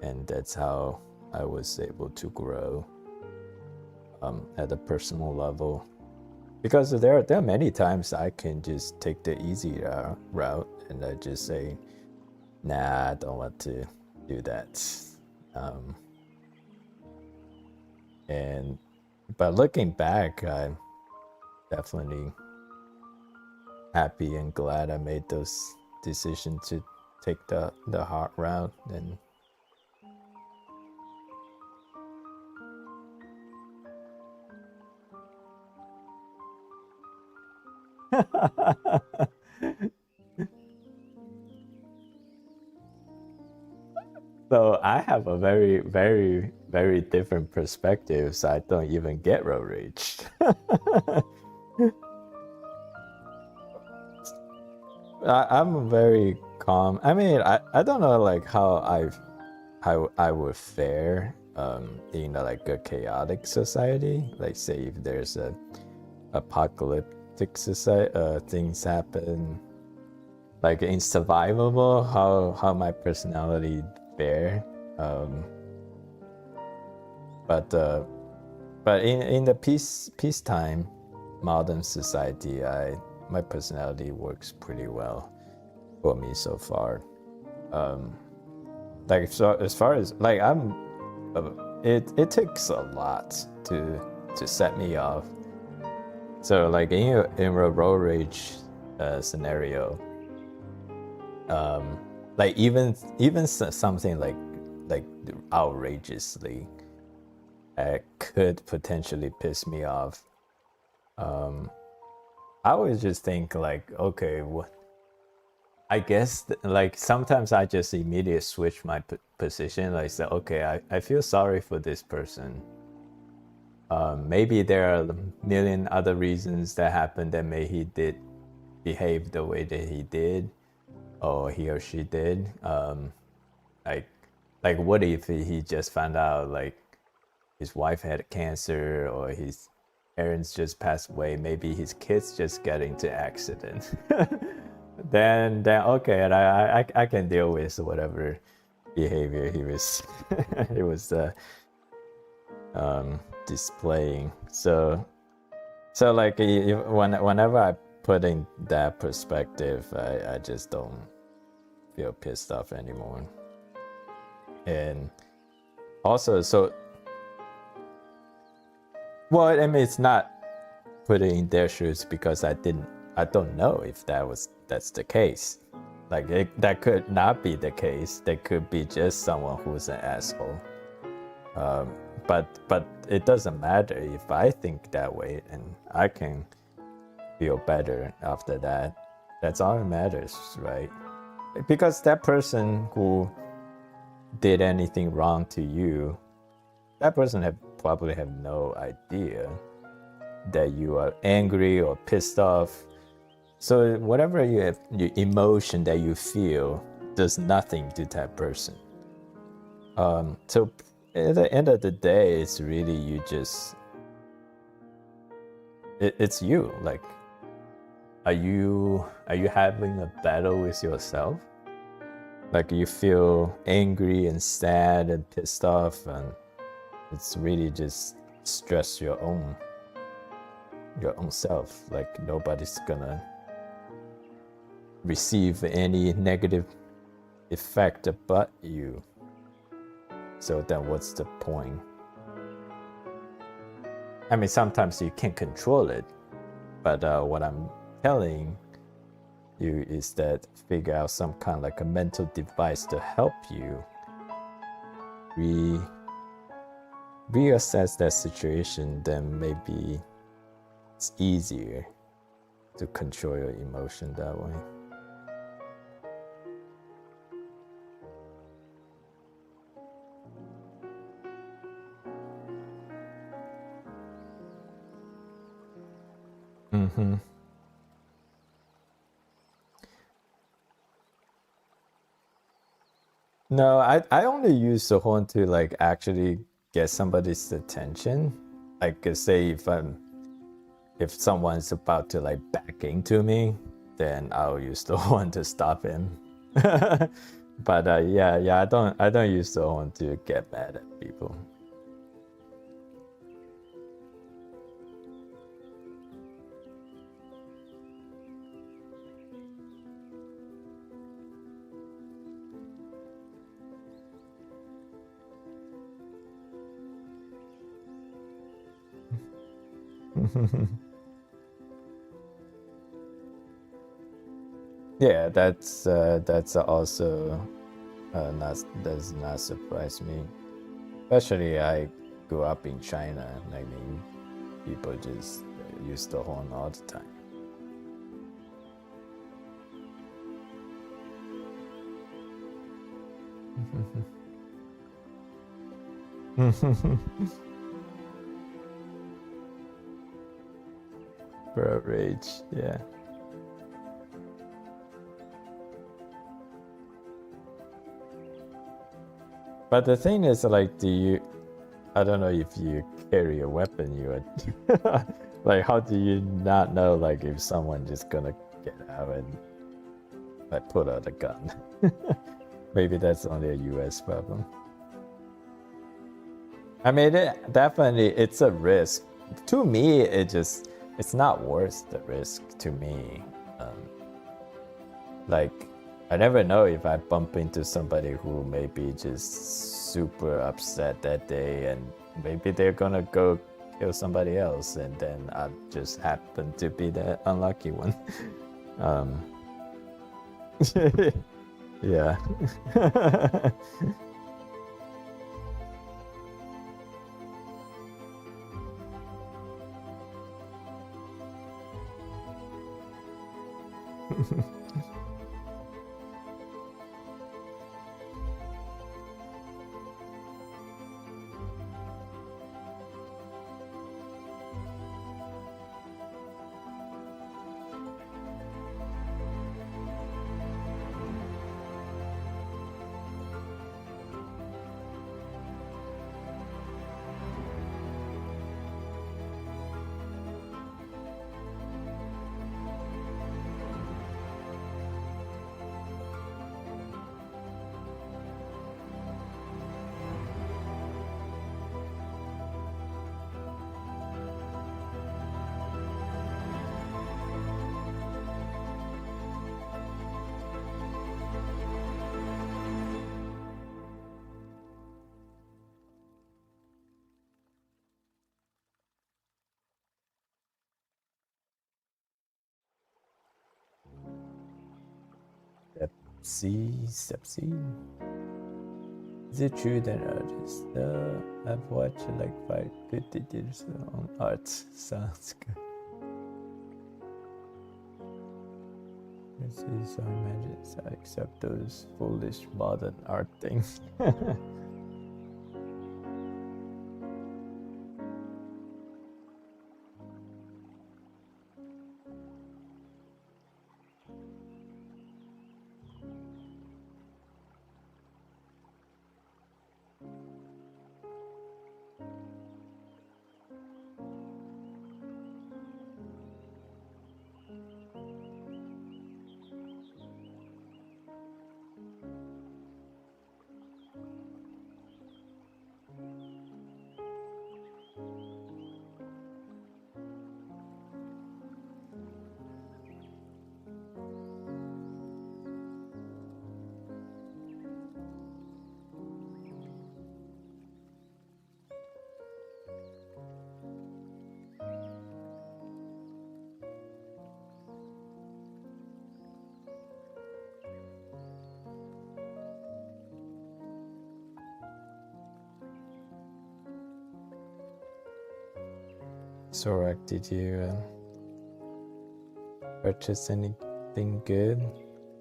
and that's how I was able to grow at a personal level. Because there are many times I can just take the easy route and I just say, nah, I don't want to do that. But looking back, I'm definitely happy and glad I made those decisions to take the hard route. And so I have a very, very, very different perspective, so I don't even get road rage. I'm very calm. I mean, I don't know like how I would fare in like a chaotic society. Like say if there's a apocalyptic society, things happen. Like in survival mode, how my personality fare. But in the peacetime modern society, my personality works pretty well for me so far. Like so as far as like it takes a lot to set me off So like in a road rage scenario, like even something like outrageously could potentially piss me off. I always just think like, okay, what? I guess like sometimes I just immediately switch my position. Like say, okay, I feel sorry for this person. Maybe there are a million other reasons that happened that made he did behave the way that he did, or he or she did. Like like what if he just found out like his wife had cancer, or his parents just passed away, maybe his kids just got into accident. then okay, and I can deal with whatever behavior he was he was displaying. So like whenever I put in that perspective, I just don't feel pissed off anymore. And also, so well, I mean, it's not putting in their shoes because I don't know if that's the case. Like that could not be the case. They could be just someone who's an asshole. But it doesn't matter if I think that way, and I can feel better after that. That's all that matters, right? Because that person who did anything wrong to you, that person probably have no idea that you are angry or pissed off. So whatever your emotion that you feel does nothing to that person. So at the end of the day, it's really you just it's you. Like, are you having a battle with yourself? Like you feel angry and sad and pissed off, and it's really just stress your own self. Like nobody's gonna receive any negative effect but you. So then what's the point? I mean, sometimes you can't control it, but what I'm telling you is that figure out some kind of like a mental device to help you reassess that situation. Then maybe it's easier to control your emotion that way. Mm-hmm. No, I only use the horn to like actually get somebody's attention. Like say if someone's about to like back into me, then I'll use the horn to stop him. But yeah, I don't use the horn to get mad at people. Yeah, that's also does not surprise me. Especially I grew up in China. I mean, people just use the horn all the time. Bro rage, yeah. But the thing is, like, I don't know if you carry a weapon, like, how do you not know, like, if someone just gonna get out and, like, pull out a gun? Maybe that's only a US problem. I mean, definitely, it's a risk. To me, it's not worth the risk to me. Like, I never know if I bump into somebody who may be just super upset that day, and maybe they're gonna go kill somebody else, and then I just happen to be the unlucky one. Yeah. Step C. Is it true that artists have watched like 550 videos on art? Sounds good. This is so images. I accept those foolish modern art things. Sorak, did you purchase anything good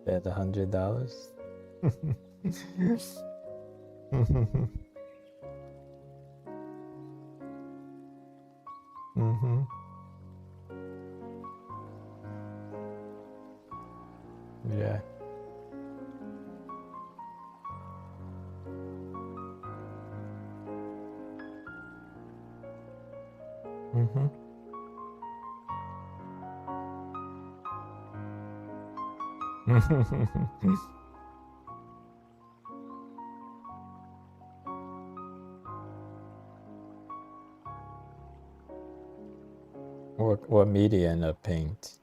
at $100? Mm-hmm. Yeah. Mm-hmm. What medium of paint?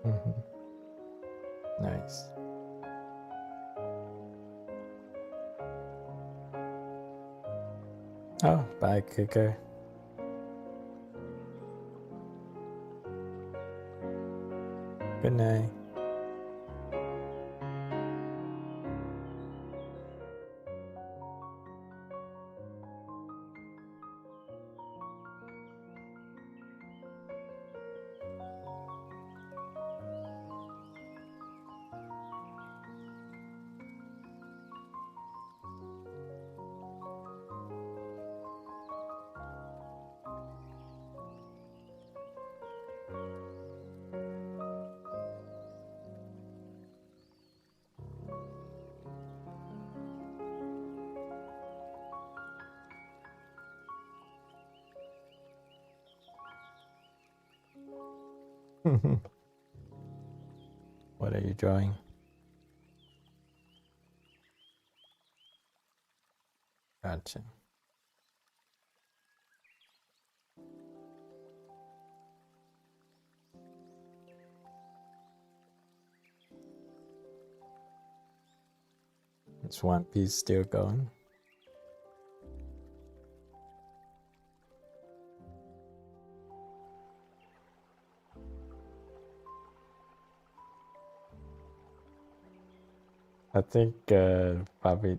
Mm-hmm. Nice. Oh, bye, Cooker. Good night. What are you drawing? Gotcha. Is One Piece still going? I think probably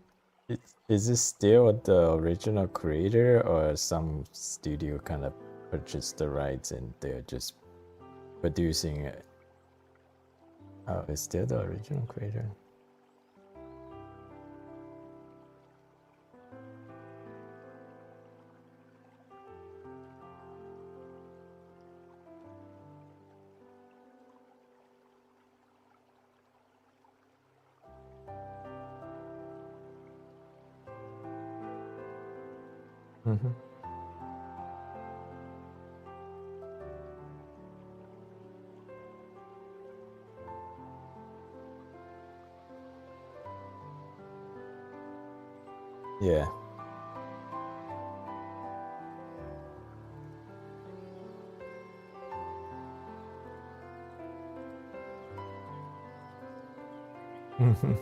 is it still the original creator or some studio kind of purchased the rights and they're just producing it? Oh, it's still the original creator. Mm-hmm. Yeah. Mm-hmm.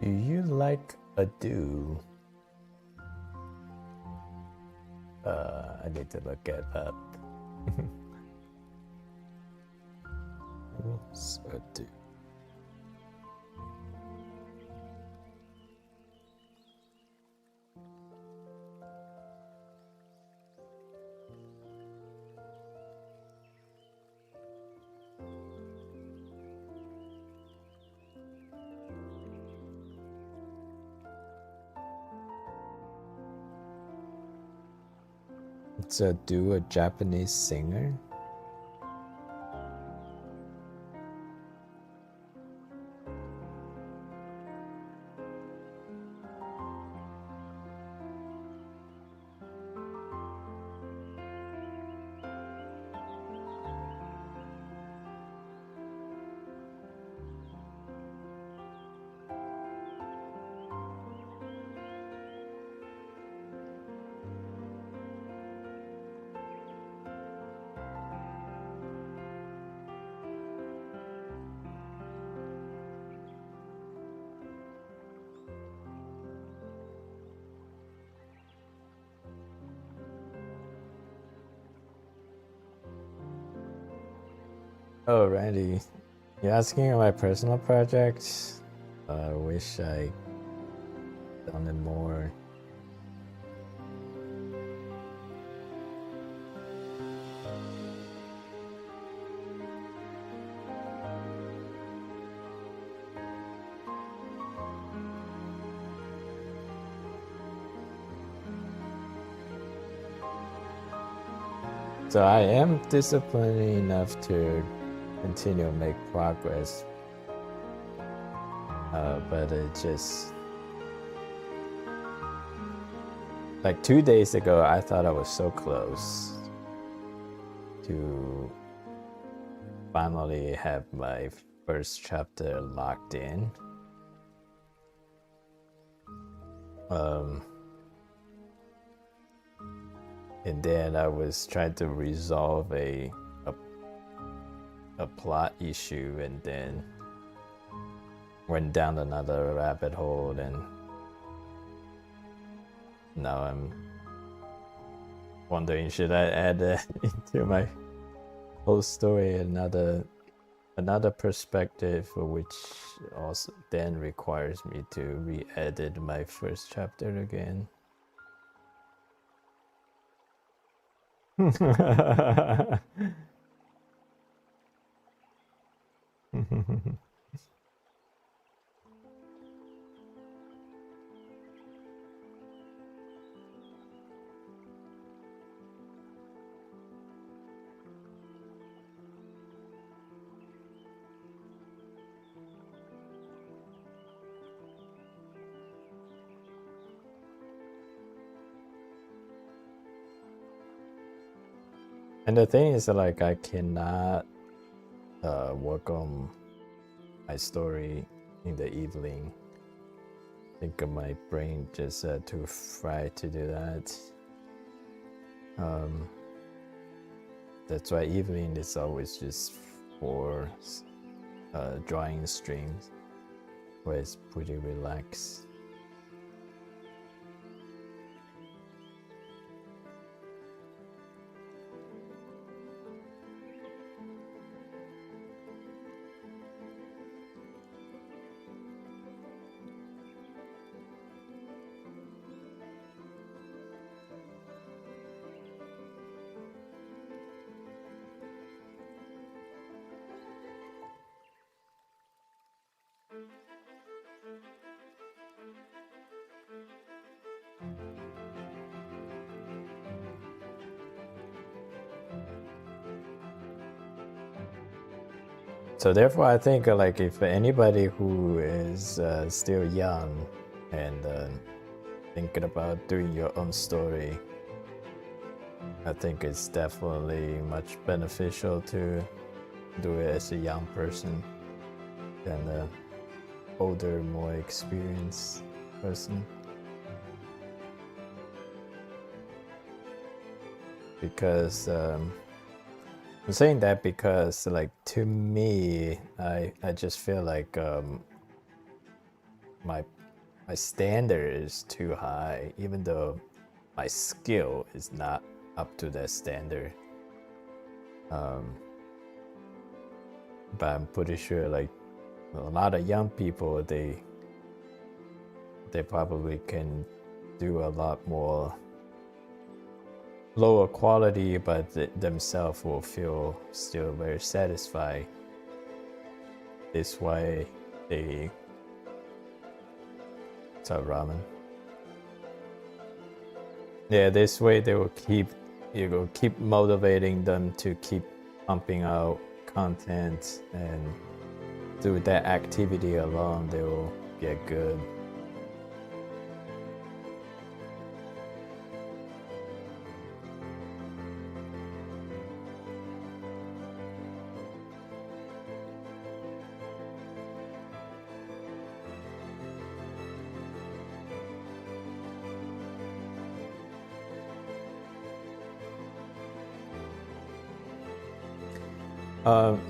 Do you like a do? I need to look it up. What's a do? It's a do, a Japanese singer. Oh, Randy, you're asking about my personal projects? I wish I done it more. So I am disciplined enough to continue to make progress, but it just like 2 days ago I thought I was so close to finally have my first chapter locked in. And then I was trying to resolve a plot issue, and then went down another rabbit hole, and now I'm wondering, should I add into my whole story another perspective, which also then requires me to re-edit my first chapter again. And the thing is, like, I cannot work on my story in the evening. I think my brain just too fried to do that. That's why evening is always just for drawing streams, where it's pretty relaxed. So therefore, I think like if anybody who is still young and thinking about doing your own story, I think it's definitely much beneficial to do it as a young person than an older, more experienced person. Because I'm saying that because, like, to me, I just feel like my standard is too high, even though my skill is not up to that standard. But I'm pretty sure, like, a lot of young people, they probably can do a lot more lower quality, but themselves will feel still very satisfied. This way they ramen. Yeah, this way they will keep motivating them to keep pumping out content, and through that activity alone they will get good.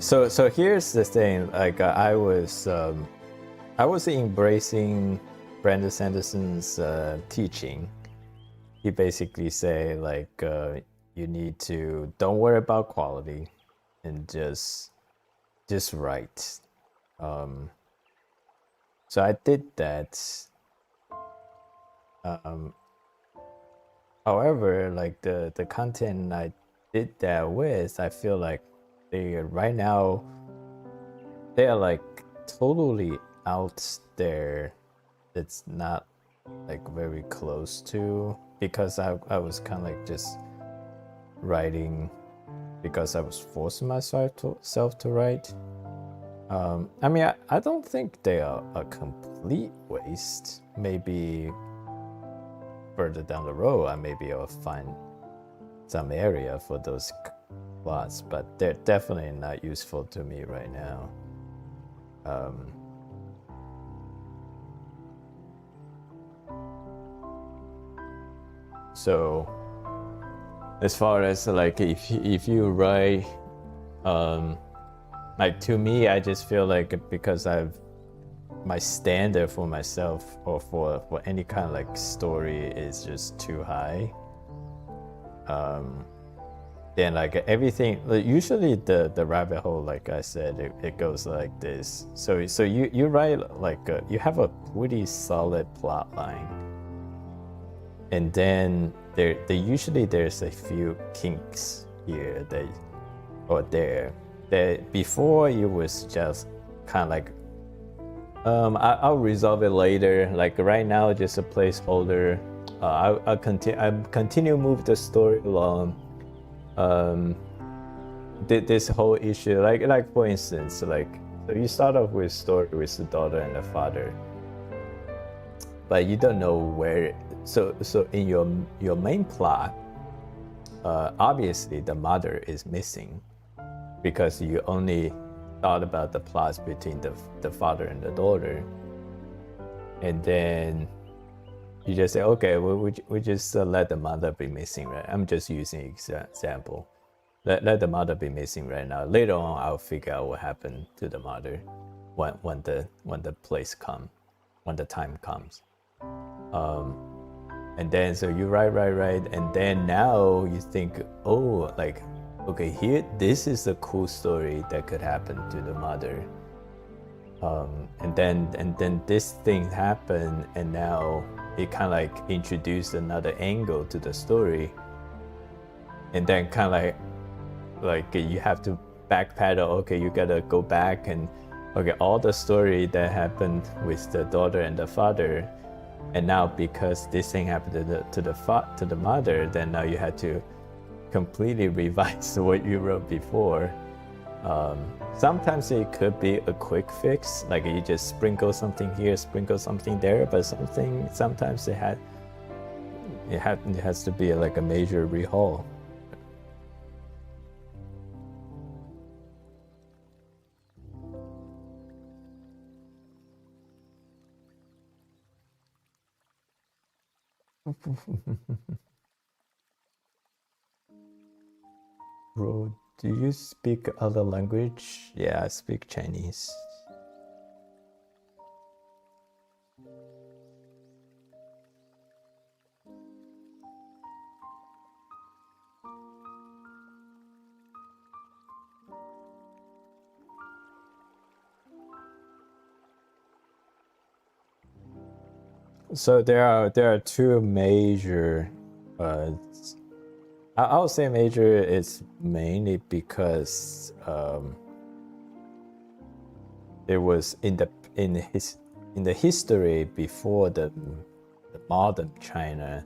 So here's the thing. Like I was embracing Brandon Sanderson's teaching. He basically say, like, you need to don't worry about quality and just write. So I did that. However, like the content I did that with, I feel like right now they are like totally out there. It's not like very close to, because I was kind of like just writing because I was forcing myself to write. I mean, I don't think they are a complete waste. Maybe further down the road, I'll find some area for those plots, but they're definitely not useful to me right now. So as far as like if you write, like to me, I just feel like because my standard for myself or for any kind of like story is just too high. Then like everything, usually the rabbit hole, like I said, it goes like this. So you write like you have a pretty solid plot line, and then usually there's a few kinks here that before it was just kind of like I'll resolve it later. Like right now, just a placeholder. I'll continue move the story along. This whole issue, like for instance, like so you start off with story with the daughter and the father, but you don't know where. So in your main plot, obviously the mother is missing, because you only thought about the plots between the father and the daughter, and then you just say, okay, we just let the mother be missing, right? I'm just using example. Let the mother be missing right now. Later on, I'll figure out what happened to the mother when the time comes. And then so you write, and then now you think, oh, like, okay, here, this is a cool story that could happen to the mother. And then this thing happened, and now it kind of like introduced another angle to the story, and then kind of like you have to backpedal. Okay, you gotta go back and okay, all the story that happened with the daughter and the father, and now because this thing happened to the mother, then now you had to completely revise what you wrote before. Sometimes it could be a quick fix, like you just sprinkle something here, sprinkle something there, but sometimes it has to be like a major rehaul. Bro, do you speak other language? Yeah, I speak Chinese. So there are two major. I would say major is mainly because it was in the history before the modern China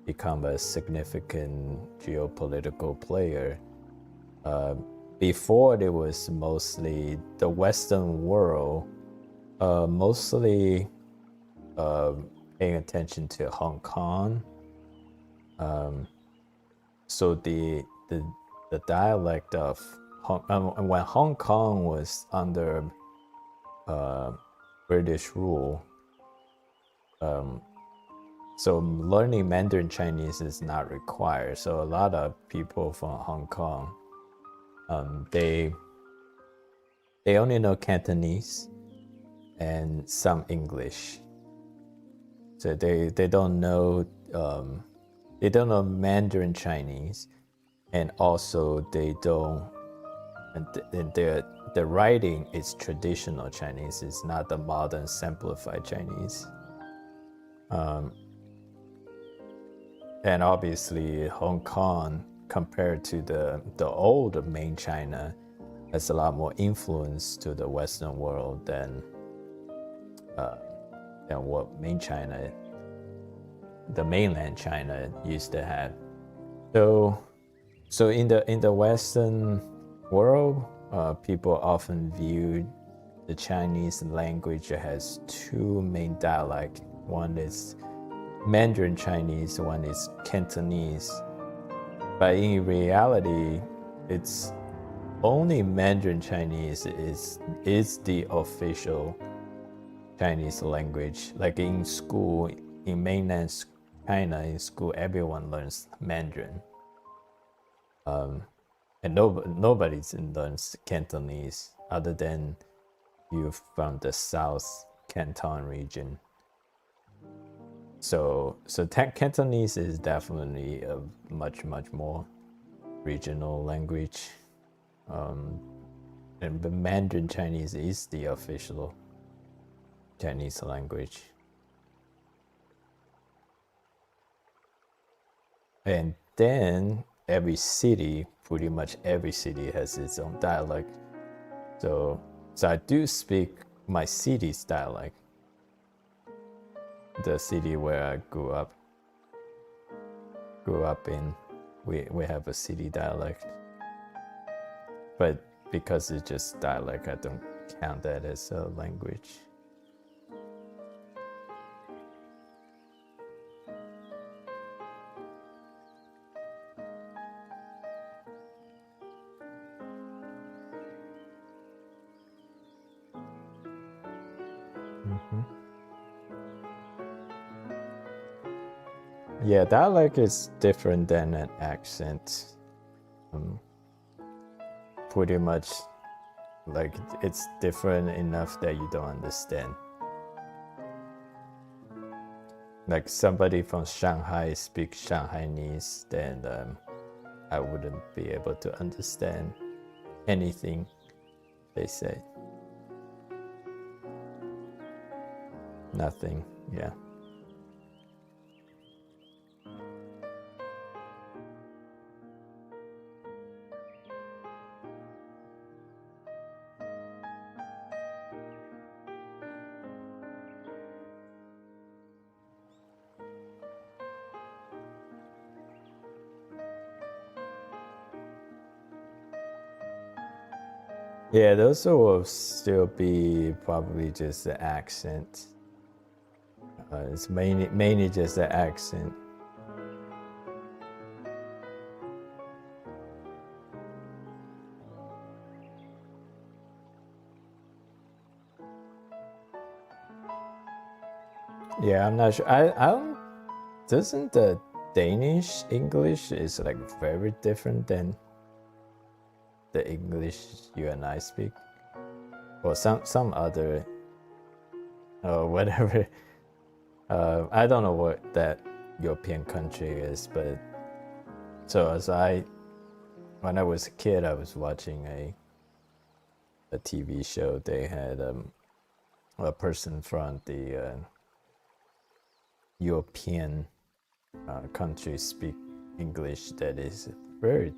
become a significant geopolitical player. Before it was mostly the Western world, mostly paying attention to Hong Kong. So the dialect of when Hong Kong was under British rule, so learning Mandarin Chinese is not required. So a lot of people from Hong Kong, they only know Cantonese and some English. So they don't know Mandarin Chinese, and also they don't. And the writing is traditional Chinese. It's not the modern simplified Chinese. And obviously Hong Kong, compared to the old main China, has a lot more influence to the Western world than what the mainland China used to have. So So in the Western world, people often view the Chinese language has two main dialects. One is Mandarin Chinese, one is Cantonese. But in reality, it's only Mandarin Chinese is the official Chinese language. Like in school, in mainland China, in school, everyone learns Mandarin. And nobody learns Cantonese other than you from the South Canton region. So Cantonese is definitely a much more regional language. And the Mandarin Chinese is the official Chinese language. And then pretty much every city has its own dialect. So I do speak my city's dialect. The city where I grew up in, we have a city dialect. But because it's just dialect, I don't count that as a language. Yeah, dialect is different than an accent. Pretty much, like, it's different enough that you don't understand. Like somebody from Shanghai speaks Shanghainese, then I wouldn't be able to understand anything they say. Nothing, yeah. Yeah, those will still be probably just the accent. It's mainly just the accent. Yeah, I'm not sure. I don't. Doesn't the Danish English is like very different than the English you and I speak, or some other, or whatever. I don't know what that European country is, but so when I was a kid, I was watching a TV show. They had a person from the European country speak English that is very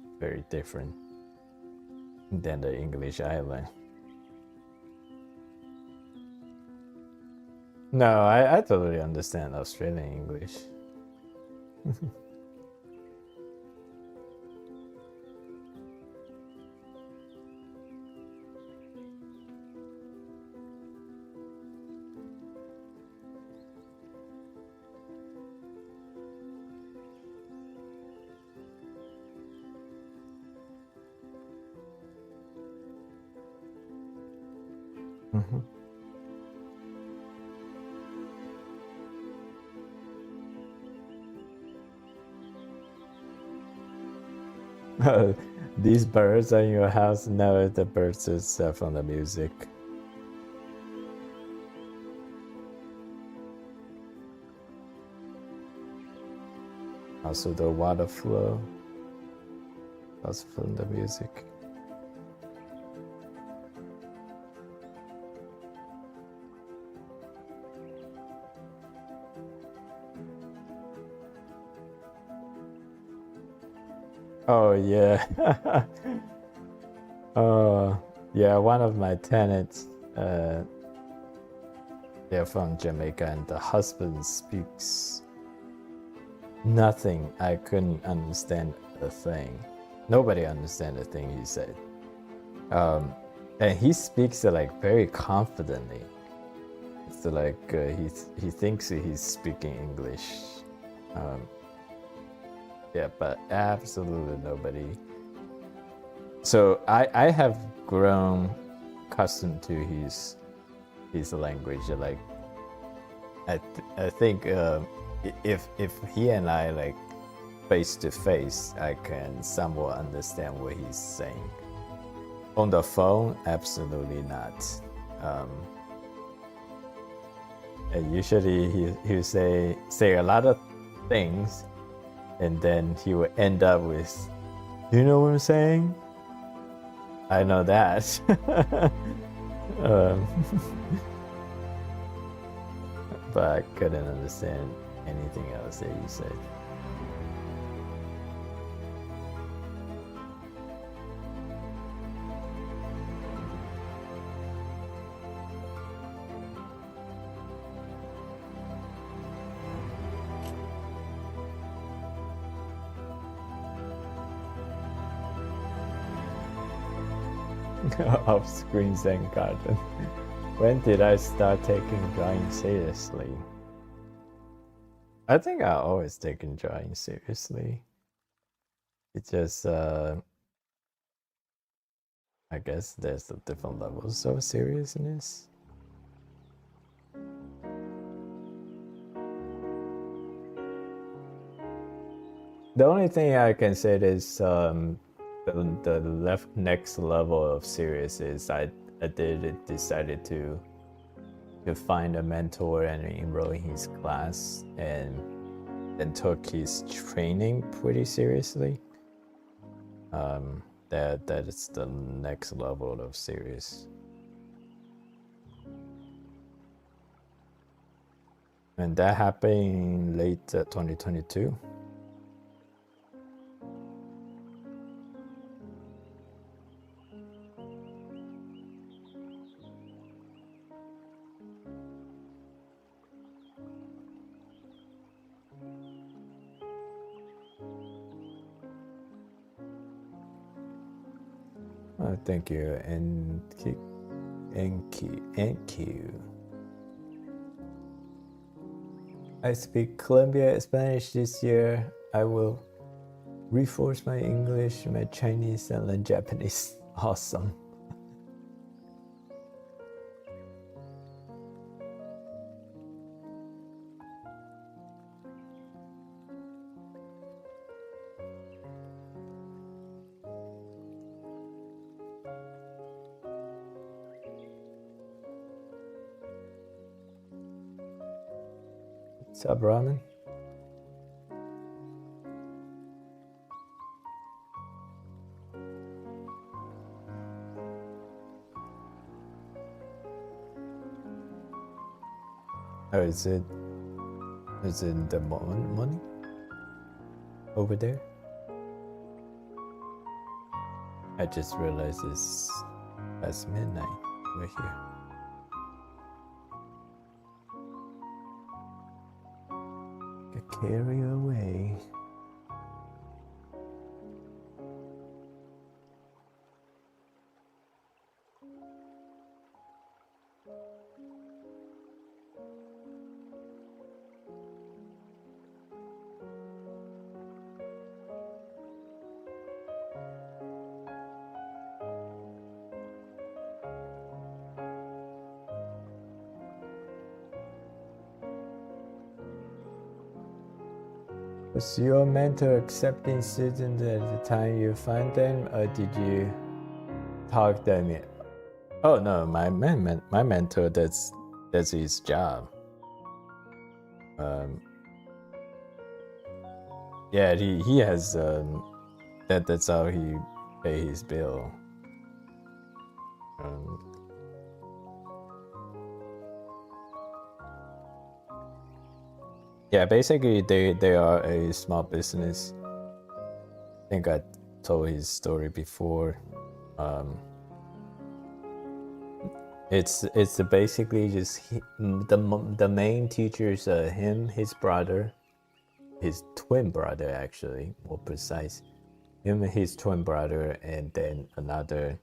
different than the English I learned. No, I totally understand Australian English. These birds are in your house? No, the birds is from the music. Also the water flow, also from the music. Oh yeah. Yeah, one of my tenants, they're from Jamaica, and the husband speaks nothing. I couldn't understand a thing. nobody understands the thing he said. And he speaks it like very confidently. It's like he thinks he's speaking English. Yeah, but absolutely nobody. So I have grown accustomed to his language. Like I think if he and I like face to face, I can somewhat understand what he's saying. On the phone, absolutely not. And usually he would say a lot of things, and then he would end up with, "You know what I'm saying?" I know that. But I couldn't understand anything else that you said. Off screen Zen garden. When did I start taking drawing seriously? I think I always taken drawing seriously. It's just I guess there's the different levels of seriousness. The only thing I can say is the next level of serious is I decided to find a mentor and enroll in his class, and took his training pretty seriously. That is the next level of serious. And that happened in late 2022. Thank you, NQ. I speak Columbia Spanish this year. I will reinforce my English, my Chinese, and learn Japanese. Awesome. What's up, Ramen? Oh, is it the morning over there? I just realized it's past midnight right here. Get carried away. Was your mentor accepting students at the time you find them, or did you talk them in? Oh no, my mentor, that's his job. Yeah, he has that's how he pay his bill. Yeah, basically they are a small business. I think I told his story before. It's basically just the main teacher is him, his brother, his twin brother actually, more precise, him, his twin brother, and then another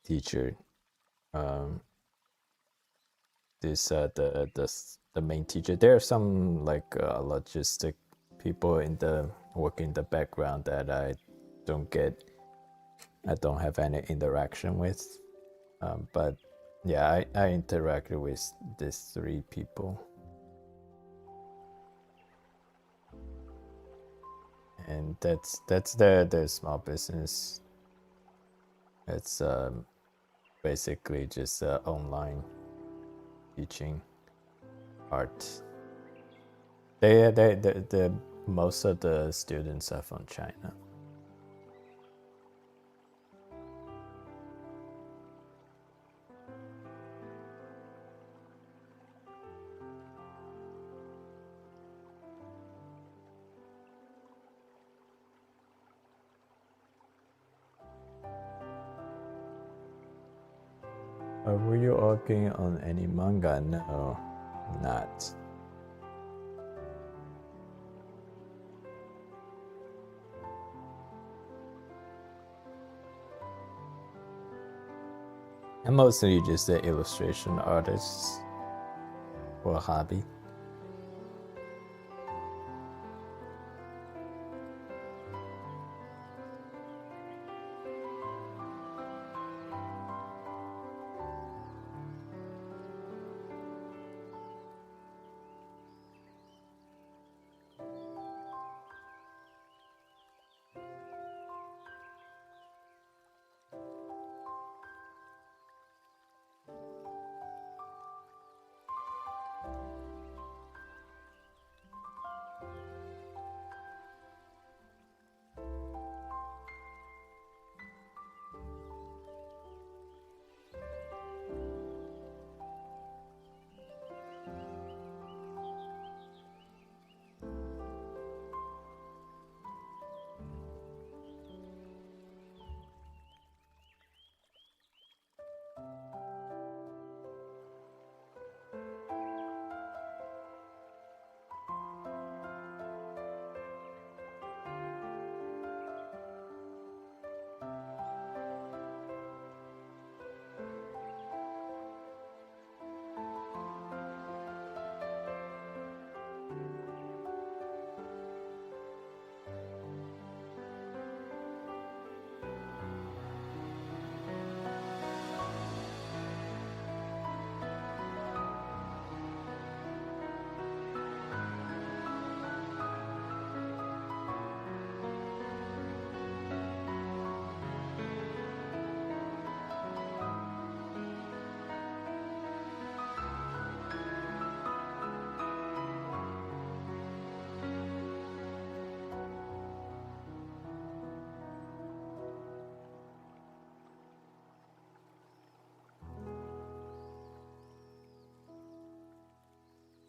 teacher. This the main teacher. There are some like logistic people in the work in the background that I don't get. I don't have any interaction with. But yeah, I interacted with these three people. And that's their small business. It's basically just online teaching art. They most of the students are from China. Were you working on any manga? No, not. I'm mostly just an illustration artist for a hobby.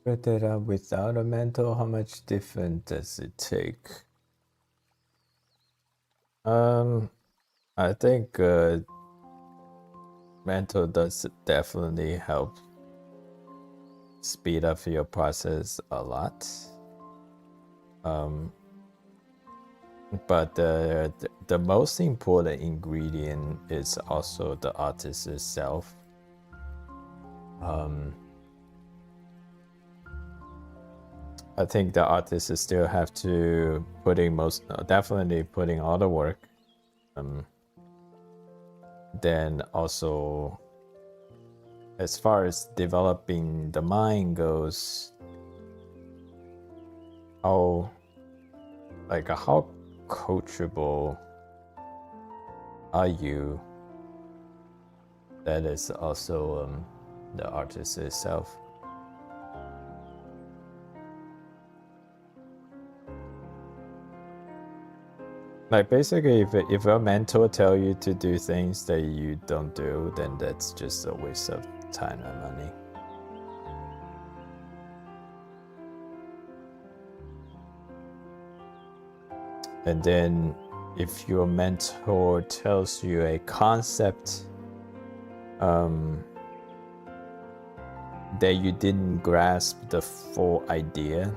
But that without a mentor, how much different does it take? I think mentor does definitely help speed up your process a lot. But the most important ingredient is also the artist itself. I think the artists still have to definitely putting all the work. Then also, as far as developing the mind goes, how coachable are you? That is also the artist itself. Like basically, if your mentor tell you to do things that you don't do, then that's just a waste of time and money. And then if your mentor tells you a concept that you didn't grasp the full idea,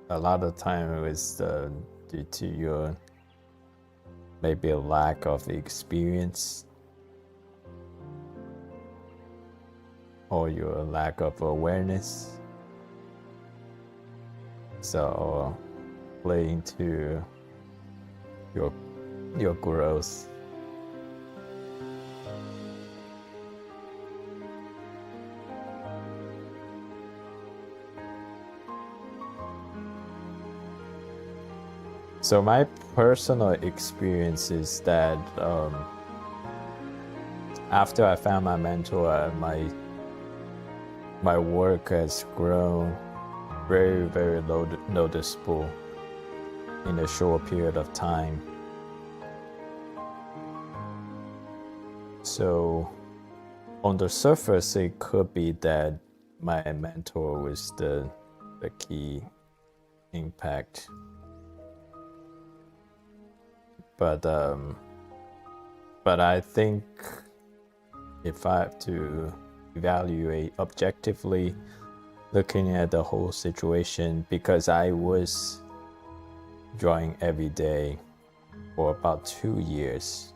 a lot of time it was due to your maybe a lack of experience or your lack of awareness. So play into your growth. So my personal experience is that after I found my mentor, my work has grown very, very noticeable in a short period of time. So on the surface, it could be that my mentor was the key impact. But I think if I have to evaluate objectively, looking at the whole situation, because I was drawing every day for about 2 years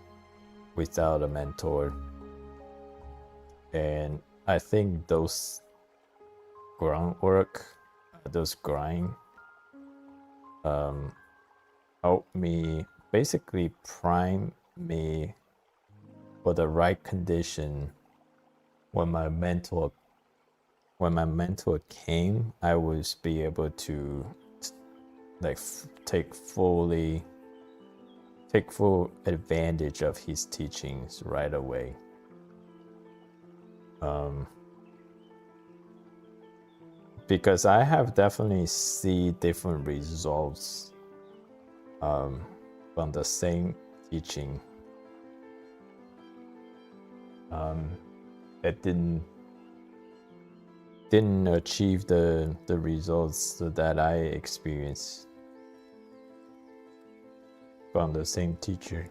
without a mentor, and I think those groundwork, those grind, helped me basically prime me for the right condition. When my mentor came, I was be able to like take full advantage of his teachings right away. Because I have definitely seen different results from the same teaching. It didn't achieve the results that I experienced from the same teacher.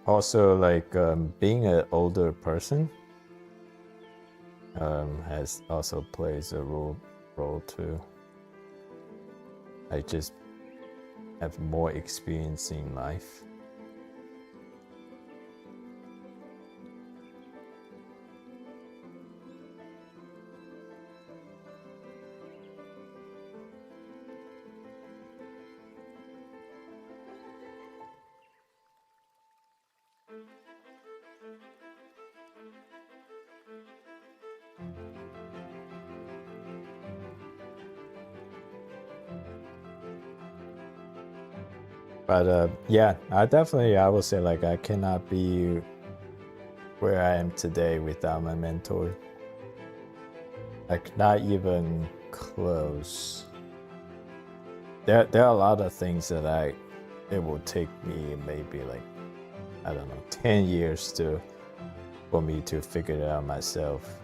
Also, like being an older person has also plays a role too. I just have more experience in life. But yeah, I would say like I cannot be where I am today without my mentor. Like not even close. There are a lot of things that it will take me maybe like, I don't know, 10 years for me to figure it out myself.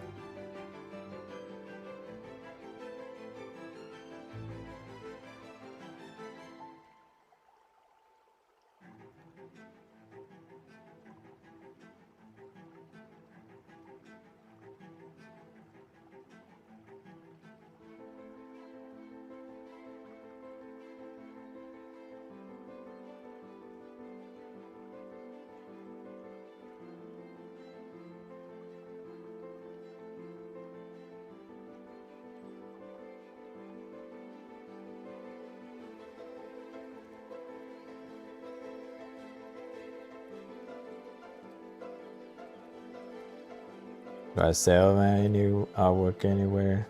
Do I sell my new artwork anywhere?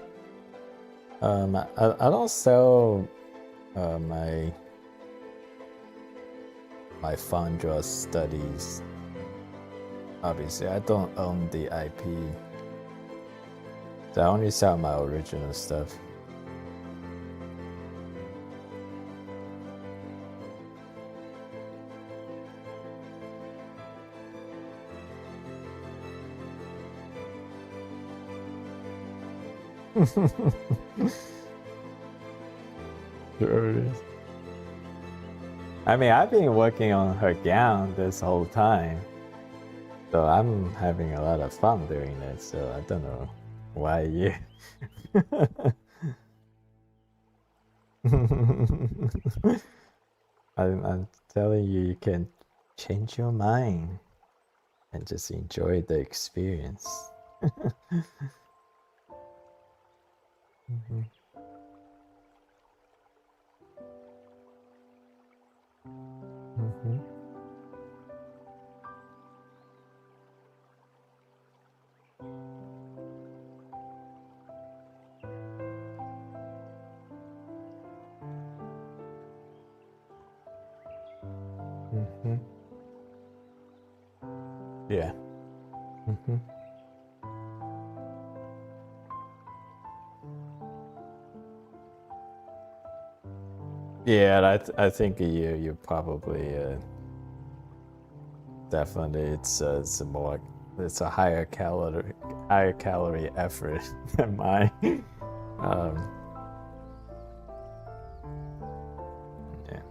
I don't sell my fun draw studies. Obviously, I don't own the IP, so I only sell my original stuff. Sure it is. I mean, I've been working on her gown this whole time. So I'm having a lot of fun doing it, so I don't know why you. I'm telling you, you can change your mind and just enjoy the experience. Mhm. Mhm. Mhm. Yeah. Mhm. Yeah, I think you probably definitely it's a more it's a higher calorie effort than mine. Um, yeah.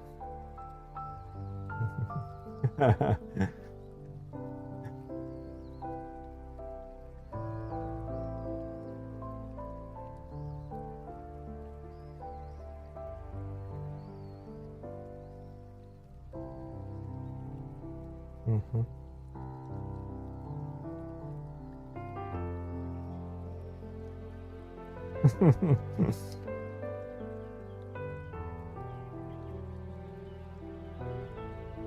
Mhm.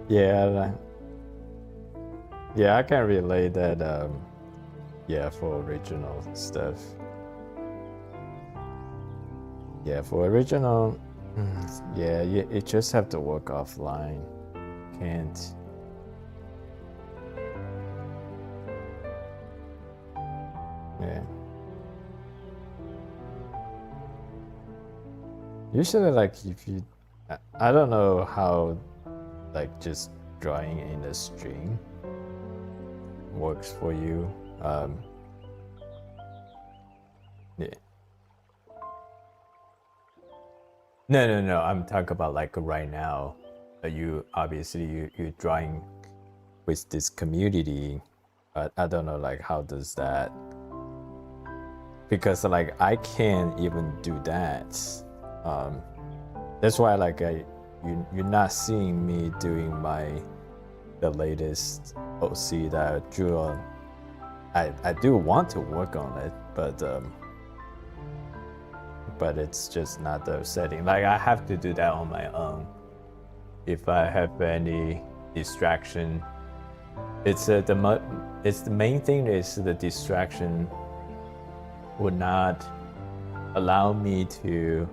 Yeah, yeah, I can relate that. Yeah, for original stuff. Yeah, for original, yeah, you just have to work offline. Can't. Yeah. Usually, like if you, I don't know how, like just drawing in a string works for you. Yeah. No. I'm talking about like right now. You obviously you're drawing with this community, but I don't know like how does that, because like I can't even do that. Um, that's why like you're not seeing me doing the latest OC that I drew on. I do want to work on it, but it's just not the setting. Like I have to do that on my own. If I have any distraction, it's it's the main thing is the distraction would not allow me to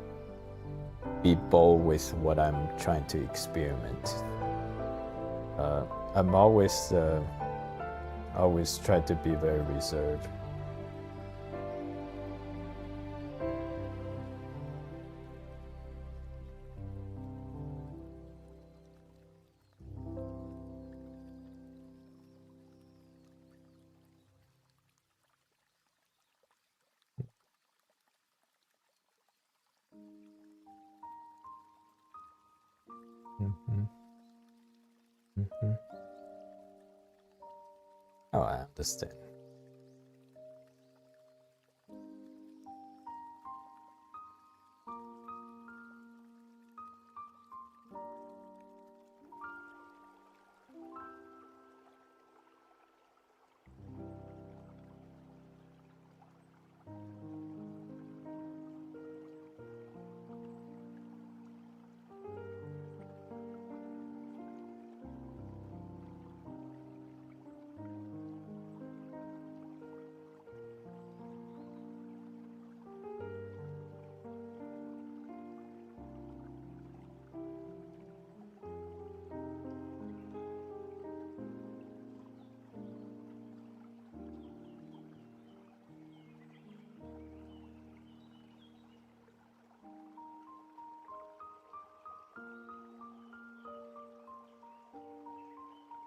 be bold with what I'm trying to experiment. I'm always try to be very reserved. Mm-hmm. Mm-hmm. Oh, I understand.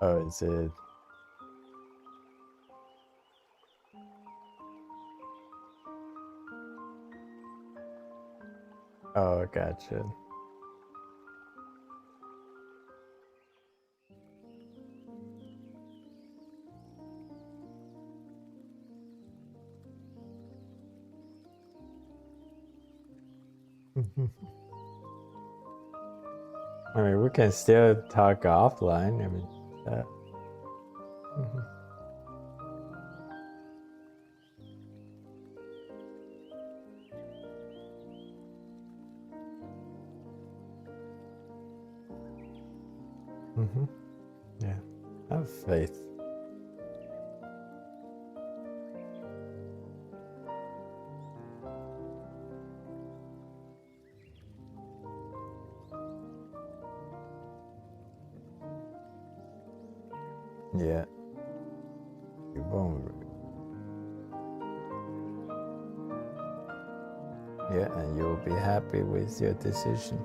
Oh, is it? Oh, gotcha. I mean, we can still talk offline. I mean, yeah, have faith. Yeah, you won't. Yeah, and you'll be happy with your decision.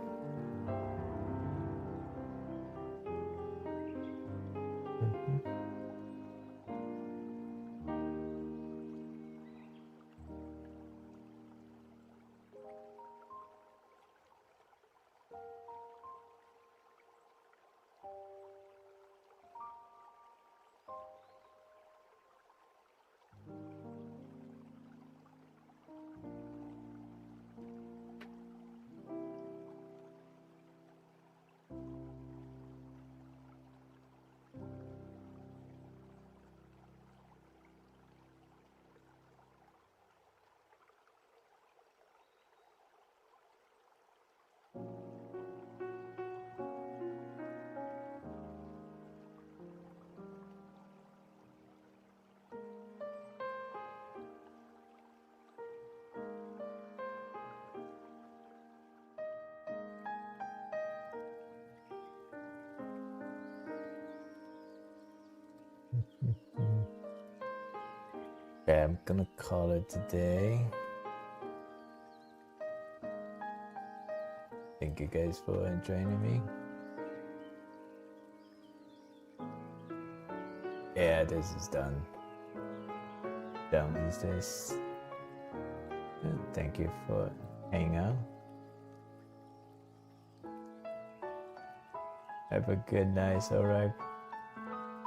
Okay, I'm gonna call it today. Thank you guys for joining me. Yeah, this is done. Done with this. And thank you for hanging out. Have a good night, alright?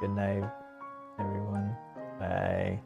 Good night, everyone. Bye.